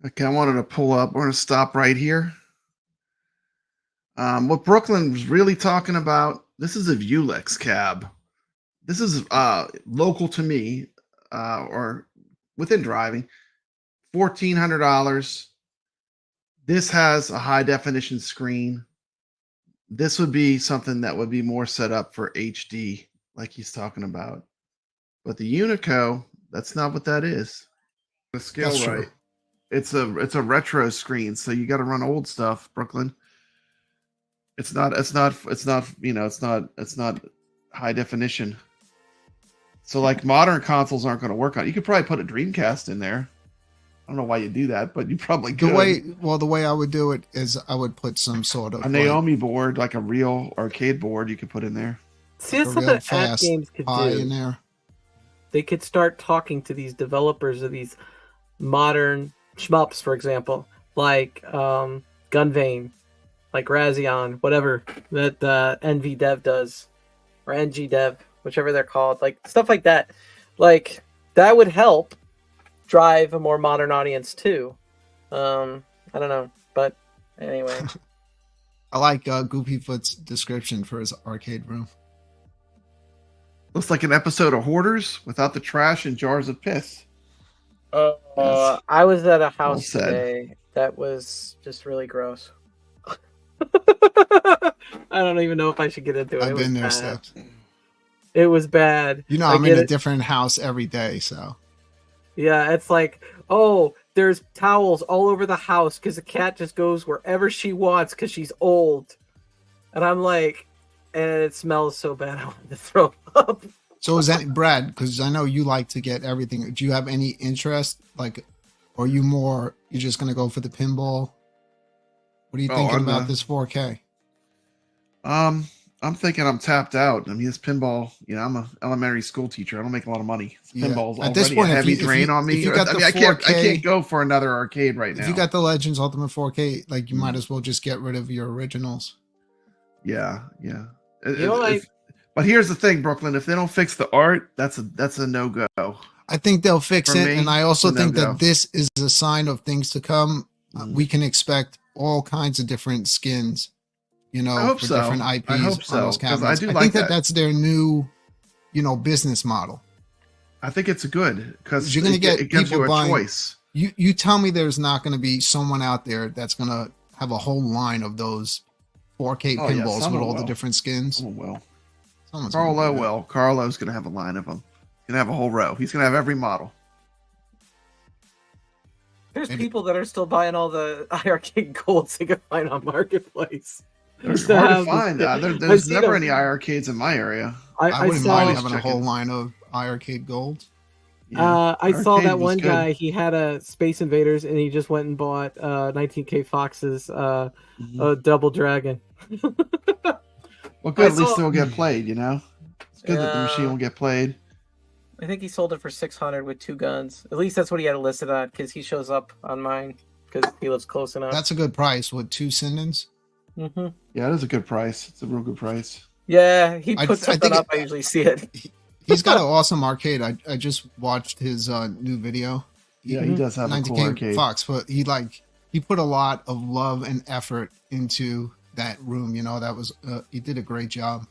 [SPEAKER 2] to. Okay, I wanted to pull up. We're going to stop right here. What Brooklyn was really talking about, this is a Vulex cab. This is local to me, or within driving, $1,400. This has a high definition screen. This would be something that would be more set up for HD, like he's talking about. But the Unico, that's not what that is. The scale
[SPEAKER 3] That's true.
[SPEAKER 2] right. It's a retro screen, so you got to run old stuff, Brooklyn. It's not high definition. So like modern consoles aren't going to work on it. You could probably put a Dreamcast in there. I don't know why you do that, but you probably could.
[SPEAKER 3] The way I would do it is I would put some sort of
[SPEAKER 2] A Naomi board, like a real arcade board, you could put in there.
[SPEAKER 1] See, that's
[SPEAKER 3] a
[SPEAKER 1] something
[SPEAKER 3] real fast
[SPEAKER 1] AtGames could
[SPEAKER 3] pie
[SPEAKER 1] do.
[SPEAKER 3] in there.
[SPEAKER 1] They could start talking to these developers of these modern shmups, for example, like Gunvane, like Razion, whatever that NV Dev does, or NG Dev, whichever they're called, like stuff like that. Like that would help drive a more modern audience too. I don't know, but anyway.
[SPEAKER 3] I like Goopy Foot's description for his arcade room.
[SPEAKER 2] Looks like an episode of Hoarders without the trash and jars of piss.
[SPEAKER 1] I was at a house
[SPEAKER 2] said.
[SPEAKER 1] today that was just really gross. I don't even know if I should get into it.
[SPEAKER 3] I've
[SPEAKER 1] It
[SPEAKER 3] been
[SPEAKER 1] was
[SPEAKER 3] there,
[SPEAKER 1] bad.
[SPEAKER 3] Steps.
[SPEAKER 1] It was bad.
[SPEAKER 3] I'm
[SPEAKER 1] get
[SPEAKER 3] in a
[SPEAKER 1] it.
[SPEAKER 3] different house every day, so
[SPEAKER 1] Yeah, it's like, oh, there's towels all over the house because the cat just goes wherever she wants because she's old. And I'm like, and it smells so bad I want to throw up.
[SPEAKER 3] So is that Brad? Because I know you like to get everything. Do you have any interest, or you're just gonna go for the pinball? What are you thinking
[SPEAKER 2] I'm
[SPEAKER 3] about this 4K?
[SPEAKER 2] I'm thinking I'm tapped out. I mean, this pinball. I'm an elementary school teacher. I don't make a lot of money.
[SPEAKER 3] Yeah.
[SPEAKER 2] Pinball's
[SPEAKER 3] At this
[SPEAKER 2] already
[SPEAKER 3] point,
[SPEAKER 2] a
[SPEAKER 3] if
[SPEAKER 2] heavy
[SPEAKER 3] you- if
[SPEAKER 2] drain
[SPEAKER 3] you-
[SPEAKER 2] on me.
[SPEAKER 3] if you got
[SPEAKER 2] I
[SPEAKER 3] the
[SPEAKER 2] mean, I
[SPEAKER 3] 4K
[SPEAKER 2] can't go for another arcade right now.
[SPEAKER 3] If you got the Legends Ultimate 4K, you might as well just get rid of your originals.
[SPEAKER 2] Yeah. But here's the thing, Brooklyn. If they don't fix the art, that's a no go.
[SPEAKER 3] I think they'll fix
[SPEAKER 2] For
[SPEAKER 3] it,
[SPEAKER 2] me,
[SPEAKER 3] and I also
[SPEAKER 2] it's a
[SPEAKER 3] think
[SPEAKER 2] no-go.
[SPEAKER 3] that this is a sign of things to come. We can expect all kinds of different skins You know,
[SPEAKER 2] I hope
[SPEAKER 3] for
[SPEAKER 2] so.
[SPEAKER 3] different IPs
[SPEAKER 2] I hope
[SPEAKER 3] on
[SPEAKER 2] so,
[SPEAKER 3] those
[SPEAKER 2] 'cause
[SPEAKER 3] cabinets.
[SPEAKER 2] I do
[SPEAKER 3] I
[SPEAKER 2] like
[SPEAKER 3] think
[SPEAKER 2] that.
[SPEAKER 3] that's their new, business model.
[SPEAKER 2] I think it's good because
[SPEAKER 3] You're going to get
[SPEAKER 2] it gives
[SPEAKER 3] people
[SPEAKER 2] you a
[SPEAKER 3] buying.
[SPEAKER 2] choice.
[SPEAKER 3] You tell me there's not going to be someone out there that's going to have a whole line of those 4K
[SPEAKER 2] Oh, yeah,
[SPEAKER 3] pinballs with
[SPEAKER 2] someone
[SPEAKER 3] all the
[SPEAKER 2] will.
[SPEAKER 3] different skins.
[SPEAKER 2] Someone will.
[SPEAKER 3] Someone's gonna
[SPEAKER 2] Carlo
[SPEAKER 3] do that.
[SPEAKER 2] will. Carlo's going to have a line of them. He's going to have a whole row. He's going to have every model.
[SPEAKER 1] There's
[SPEAKER 3] Maybe.
[SPEAKER 1] people that are still buying all the iArcade golds they can find on Marketplace.
[SPEAKER 2] They're
[SPEAKER 1] Just to
[SPEAKER 2] hard to
[SPEAKER 1] have-
[SPEAKER 2] find.
[SPEAKER 1] I've
[SPEAKER 2] There's
[SPEAKER 1] seen
[SPEAKER 2] never
[SPEAKER 1] them.
[SPEAKER 2] any iArcades in my area.
[SPEAKER 3] I wouldn't
[SPEAKER 1] saw,
[SPEAKER 3] mind having a whole
[SPEAKER 2] chickens.
[SPEAKER 3] line of iArcade Gold.
[SPEAKER 2] Yeah.
[SPEAKER 1] I saw
[SPEAKER 2] Arcade
[SPEAKER 1] that
[SPEAKER 2] was
[SPEAKER 1] one
[SPEAKER 2] good.
[SPEAKER 1] guy. He had a Space Invaders, and he just went and bought 19K Fox's
[SPEAKER 2] Mhm.
[SPEAKER 1] Double Dragon.
[SPEAKER 2] Well, good.
[SPEAKER 1] I
[SPEAKER 2] At least
[SPEAKER 1] saw-
[SPEAKER 2] they'll get played. You know, it's good that the machine
[SPEAKER 1] Yeah.
[SPEAKER 2] will get played.
[SPEAKER 1] I think he sold it for 600 with 2 guns. At least that's what he had it listed on, because he shows up on mine because he lives close enough.
[SPEAKER 3] That's a good price with 2 Sindens.
[SPEAKER 1] hmm
[SPEAKER 2] Yeah, it is a good price. It's a real good price.
[SPEAKER 1] Yeah, he
[SPEAKER 3] I
[SPEAKER 1] puts
[SPEAKER 3] think
[SPEAKER 1] something up.
[SPEAKER 3] it-
[SPEAKER 1] I usually see it.
[SPEAKER 3] He's got an awesome arcade. I just watched his new video.
[SPEAKER 2] Yeah, he does have a cool
[SPEAKER 3] 90K
[SPEAKER 2] arcade.
[SPEAKER 3] Fox, but he put a lot of love and effort into that room. You know, that was he did a great job,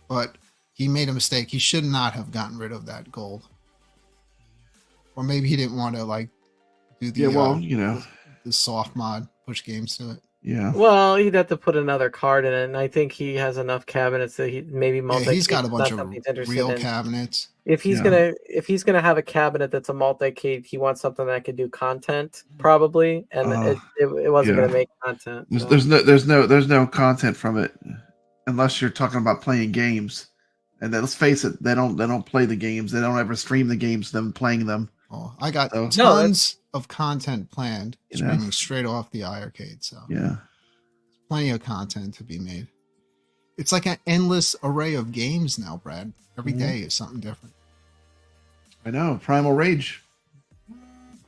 [SPEAKER 3] but he made a mistake. He should not have gotten rid of that gold, or maybe he didn't want to do the
[SPEAKER 2] Yeah, well, you know,
[SPEAKER 3] the soft mod, push games to it.
[SPEAKER 2] yeah.
[SPEAKER 1] Well, he'd have to put another card in it, and I think he has enough cabinets that he maybe multi.
[SPEAKER 3] Yeah, he's got a bunch
[SPEAKER 1] that's
[SPEAKER 3] of
[SPEAKER 1] something he's interested
[SPEAKER 3] real
[SPEAKER 1] in.
[SPEAKER 3] cabinets.
[SPEAKER 1] If he's
[SPEAKER 2] Yeah.
[SPEAKER 1] gonna have a cabinet that's a multi-cade, he wants something that can do content probably, and it wasn't
[SPEAKER 2] yeah.
[SPEAKER 1] gonna make content. so.
[SPEAKER 2] There's no content from it unless you're talking about playing games. And then, let's face it, they don't play the games. They don't ever stream the games. Them playing them.
[SPEAKER 3] Oh, I got
[SPEAKER 2] So-
[SPEAKER 3] tons of content planned,
[SPEAKER 2] You know?
[SPEAKER 3] streaming straight off the iArcade. So
[SPEAKER 2] Yeah.
[SPEAKER 3] plenty of content to be made. It's like an endless array of games now, Brad. Every
[SPEAKER 2] Mhm.
[SPEAKER 3] day is something different.
[SPEAKER 2] I know. Primal Rage.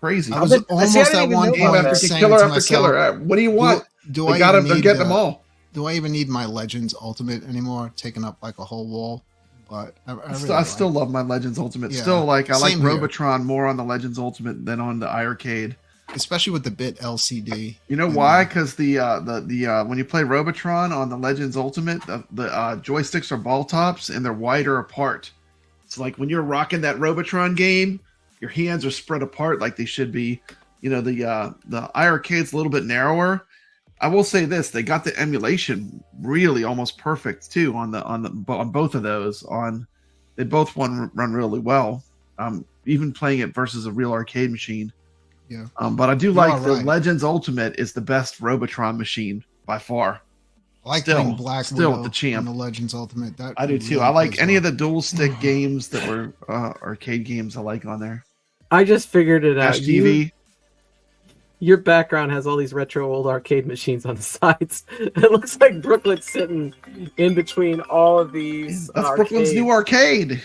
[SPEAKER 2] Crazy.
[SPEAKER 3] I was
[SPEAKER 1] didn't
[SPEAKER 3] almost
[SPEAKER 1] even
[SPEAKER 3] at one
[SPEAKER 1] know
[SPEAKER 2] Game
[SPEAKER 3] point
[SPEAKER 1] about
[SPEAKER 2] after
[SPEAKER 3] saying
[SPEAKER 2] killer
[SPEAKER 3] to
[SPEAKER 2] after
[SPEAKER 3] myself,
[SPEAKER 2] killer. What do you want?
[SPEAKER 3] do
[SPEAKER 2] They
[SPEAKER 3] I
[SPEAKER 2] got
[SPEAKER 3] even
[SPEAKER 2] them. They're
[SPEAKER 3] need
[SPEAKER 2] getting them all.
[SPEAKER 3] Do I even need my Legends Ultimate anymore? Taking up like a whole wall. But
[SPEAKER 2] I still love my Legends Ultimate.
[SPEAKER 3] Yeah.
[SPEAKER 2] Still, I like
[SPEAKER 3] Same here.
[SPEAKER 2] Robotron more on the Legends Ultimate than on the iArcade.
[SPEAKER 3] especially with the bit LCD.
[SPEAKER 2] You know why? Because the when you play Robotron on the Legends Ultimate, the joysticks are ball tops and they're wider apart. It's like when you're rocking that Robotron game, your hands are spread apart like they should be. You know, the iArcade's a little bit narrower. I will say this: they got the emulation really almost perfect too on both of those. They both run really well. Even playing it versus a real arcade machine.
[SPEAKER 3] Yeah.
[SPEAKER 2] But I do
[SPEAKER 3] You're
[SPEAKER 2] like
[SPEAKER 3] all
[SPEAKER 2] the
[SPEAKER 3] right.
[SPEAKER 2] Legends Ultimate is the best Robotron machine by far.
[SPEAKER 3] I like
[SPEAKER 2] Still-
[SPEAKER 3] playing Black
[SPEAKER 2] still
[SPEAKER 3] Widow
[SPEAKER 2] the champ.
[SPEAKER 3] on the Legends Ultimate. That
[SPEAKER 2] I do
[SPEAKER 3] really
[SPEAKER 2] too. I like
[SPEAKER 3] plays
[SPEAKER 2] any of
[SPEAKER 3] well.
[SPEAKER 2] the dual stick games that were arcade games. I like on there.
[SPEAKER 1] I just figured it out.
[SPEAKER 2] Dash TV.
[SPEAKER 1] Your background has all these retro old arcade machines on the sides. It looks like Brooklyn's sitting in between all of these.
[SPEAKER 2] That's Brooklyn's new
[SPEAKER 1] arcades.
[SPEAKER 2] arcade.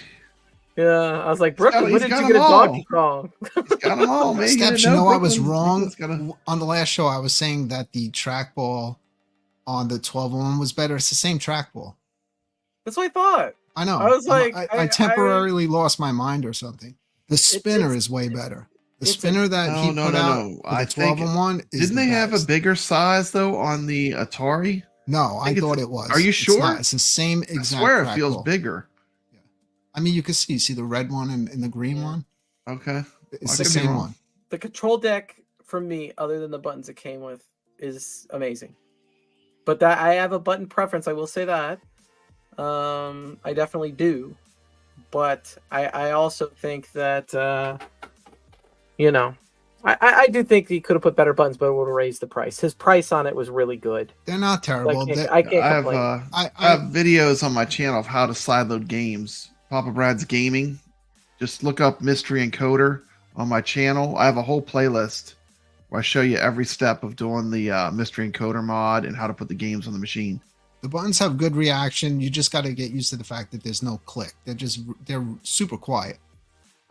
[SPEAKER 1] Yeah, I was like, Brooklyn,
[SPEAKER 2] he's
[SPEAKER 1] when did
[SPEAKER 2] got
[SPEAKER 1] you get a
[SPEAKER 2] them all.
[SPEAKER 1] Donkey Kong?
[SPEAKER 2] He's got them all, man.
[SPEAKER 3] Steps,
[SPEAKER 2] didn't
[SPEAKER 3] I was
[SPEAKER 2] Brooklyn's-
[SPEAKER 3] wrong.
[SPEAKER 2] Brooklyn's got a-
[SPEAKER 3] On the last show, I was saying that the trackball on the 12-1 was better. It's the same trackball.
[SPEAKER 1] That's what I thought.
[SPEAKER 3] I know.
[SPEAKER 1] I was like,
[SPEAKER 3] I temporarily lost my mind or something. The spinner is way better. The spinner that he put out for
[SPEAKER 2] I
[SPEAKER 3] the
[SPEAKER 2] think
[SPEAKER 3] 12-1 is
[SPEAKER 2] didn't
[SPEAKER 3] the
[SPEAKER 2] they have a
[SPEAKER 3] best.
[SPEAKER 2] bigger size though on the Atari?
[SPEAKER 3] No, I
[SPEAKER 2] think
[SPEAKER 3] thought
[SPEAKER 2] it's-
[SPEAKER 3] it was.
[SPEAKER 2] Are you
[SPEAKER 3] It's
[SPEAKER 2] sure?
[SPEAKER 3] not. It's the same
[SPEAKER 2] I
[SPEAKER 3] exact.
[SPEAKER 2] swear it feels
[SPEAKER 3] trackball.
[SPEAKER 2] bigger.
[SPEAKER 3] I mean, you can see the red one and the green one.
[SPEAKER 2] Okay.
[SPEAKER 3] It's
[SPEAKER 2] I
[SPEAKER 3] the
[SPEAKER 2] could be
[SPEAKER 3] same
[SPEAKER 2] wrong.
[SPEAKER 3] one.
[SPEAKER 1] The control deck for me, other than the buttons it came with, is amazing. But that I have a button preference. I will say that. I definitely do. But I also think that I do think he could have put better buttons, but it would have raised the price. His price on it was really good.
[SPEAKER 3] They're not terrible.
[SPEAKER 1] I can't
[SPEAKER 2] I have
[SPEAKER 1] complain.
[SPEAKER 3] I
[SPEAKER 2] have videos on my channel of how to sideload games. Papa Brad's Gaming. Just look up Mystery Encoder on my channel. I have a whole playlist where I show you every step of doing the Mystery Encoder mod and how to put the games on the machine.
[SPEAKER 3] The buttons have good reaction. You just got to get used to the fact that there's no click. They're super quiet.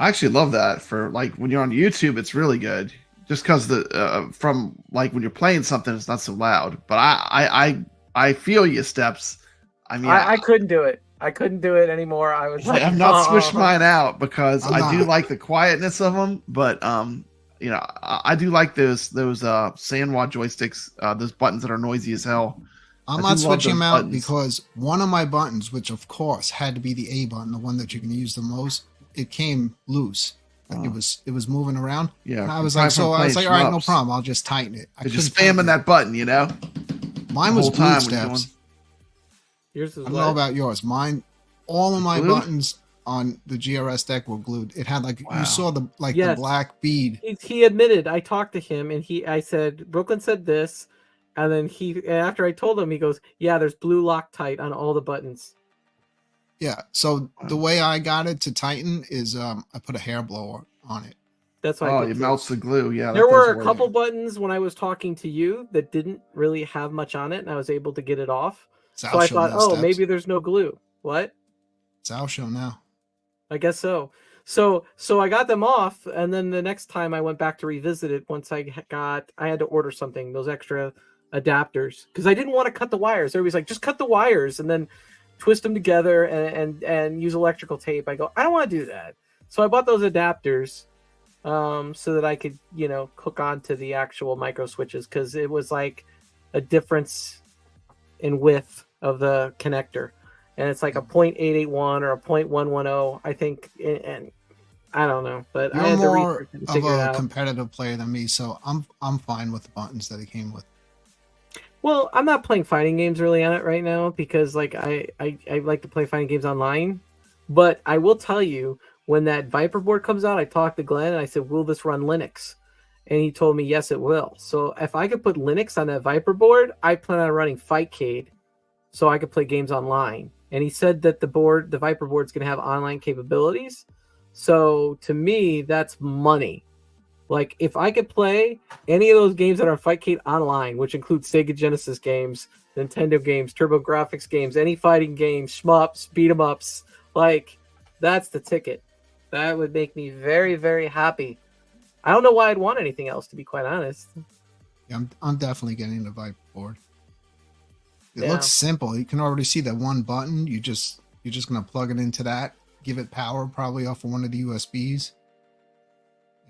[SPEAKER 2] I actually love that for like when you're on YouTube, it's really good. Just because from like when you're playing something, it's not so loud. But I feel you, Steps. I mean,
[SPEAKER 1] I couldn't do it. I couldn't do it anymore. I was like,
[SPEAKER 2] I've not
[SPEAKER 1] "Oh."
[SPEAKER 2] switched mine out because
[SPEAKER 3] I'm
[SPEAKER 2] I do
[SPEAKER 3] not.
[SPEAKER 2] like the quietness of them. But I do like those Sanwa joysticks, those buttons that are noisy as hell.
[SPEAKER 3] I'm
[SPEAKER 2] I
[SPEAKER 3] not
[SPEAKER 2] do love
[SPEAKER 3] switching
[SPEAKER 2] those
[SPEAKER 3] them out
[SPEAKER 2] buttons.
[SPEAKER 3] because one of my buttons, which of course had to be the A button, the one that you can use the most, it came loose. Like it was moving around.
[SPEAKER 2] Yeah.
[SPEAKER 3] And I was
[SPEAKER 2] probably
[SPEAKER 3] like,
[SPEAKER 2] from
[SPEAKER 3] all right,
[SPEAKER 2] playing
[SPEAKER 3] no
[SPEAKER 2] shmups.
[SPEAKER 3] problem. I'll just tighten it. I
[SPEAKER 2] You're just
[SPEAKER 3] couldn't tighten
[SPEAKER 2] spamming that button, you know?
[SPEAKER 3] it. Mine
[SPEAKER 2] the
[SPEAKER 3] was
[SPEAKER 2] whole
[SPEAKER 3] blue
[SPEAKER 2] time when you're
[SPEAKER 3] steps.
[SPEAKER 1] Yours is
[SPEAKER 3] I don't know
[SPEAKER 1] what?
[SPEAKER 3] about yours. Mine, all of my
[SPEAKER 2] Glued?
[SPEAKER 3] buttons on the GRS deck were glued. It had like
[SPEAKER 2] Wow.
[SPEAKER 3] you saw the
[SPEAKER 1] Yes.
[SPEAKER 3] the black bead.
[SPEAKER 1] He admitted. I talked to him, and I said Brooklyn said this, and then after I told him, he goes, "Yeah, there's blue Loctite on all the buttons."
[SPEAKER 3] Yeah. So the way I got it to tighten is I put a hair blower on it.
[SPEAKER 1] That's why. I
[SPEAKER 2] Oh,
[SPEAKER 1] did
[SPEAKER 2] it
[SPEAKER 1] too.
[SPEAKER 2] melts the glue. Yeah.
[SPEAKER 1] There
[SPEAKER 2] that
[SPEAKER 1] were
[SPEAKER 2] does
[SPEAKER 1] a
[SPEAKER 2] work.
[SPEAKER 1] couple buttons when I was talking to you that didn't really have much on it, and I was able to get it off.
[SPEAKER 3] So
[SPEAKER 1] So I thought, oh, maybe there's no glue. What?
[SPEAKER 3] It's our show now.
[SPEAKER 1] I guess so. So I got them off, and then the next time I went back to revisit it, once I had to order something, those extra adapters, because I didn't want to cut the wires. Everybody's like, just cut the wires and then twist them together and use electrical tape. I go, I don't want to do that. So I bought those adapters, so that I could, hook onto the actual micro switches, because it was like a difference in width of the connector. And it's like a 0.881 or a 0.110, I think. And I don't know, but I
[SPEAKER 3] You're
[SPEAKER 1] had to
[SPEAKER 3] more
[SPEAKER 1] research and
[SPEAKER 3] of
[SPEAKER 1] figure it
[SPEAKER 3] a
[SPEAKER 1] out.
[SPEAKER 3] competitive player than me, so I'm fine with the buttons that it came with.
[SPEAKER 1] Well, I'm not playing fighting games really on it right now, because like I like to play fighting games online. But I will tell you, when that Viper board comes out, I talked to Glenn and I said, will this run Linux? And he told me, yes, it will. So if I could put Linux on that Viper board, I plan on running Fightcade so I could play games online. And he said that the Viper board is going to have online capabilities. So to me, that's money. Like, if I could play any of those games that are Fightcade online, which include Sega Genesis games, Nintendo games, TurboGrafx games, any fighting games, shmups, beat 'em ups, like, that's the ticket. That would make me very, very happy. I don't know why I'd want anything else, to be quite honest.
[SPEAKER 3] Yeah, I'm definitely getting the Viper board. It
[SPEAKER 1] Yeah.
[SPEAKER 3] looks simple. You can already see that one button. You're just gonna plug it into that, give it power probably off of one of the USBs,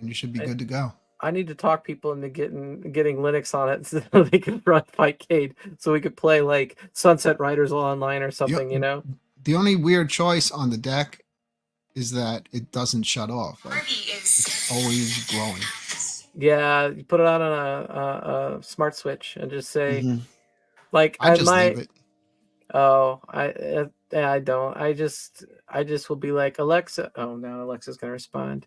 [SPEAKER 3] and you should be good to go.
[SPEAKER 1] I need to talk people into getting Linux on it so they can run Fightcade, so we could play like Sunset Riders online or something,
[SPEAKER 3] The only weird choice on the deck is that it doesn't shut off. Like, it's always glowing.
[SPEAKER 1] Yeah, you put it on a smart switch and just say,
[SPEAKER 2] Mhm.
[SPEAKER 1] like,
[SPEAKER 3] I just leave it.
[SPEAKER 1] Oh, I don't. I just will be like, Alexa. Oh no, Alexa's gonna respond.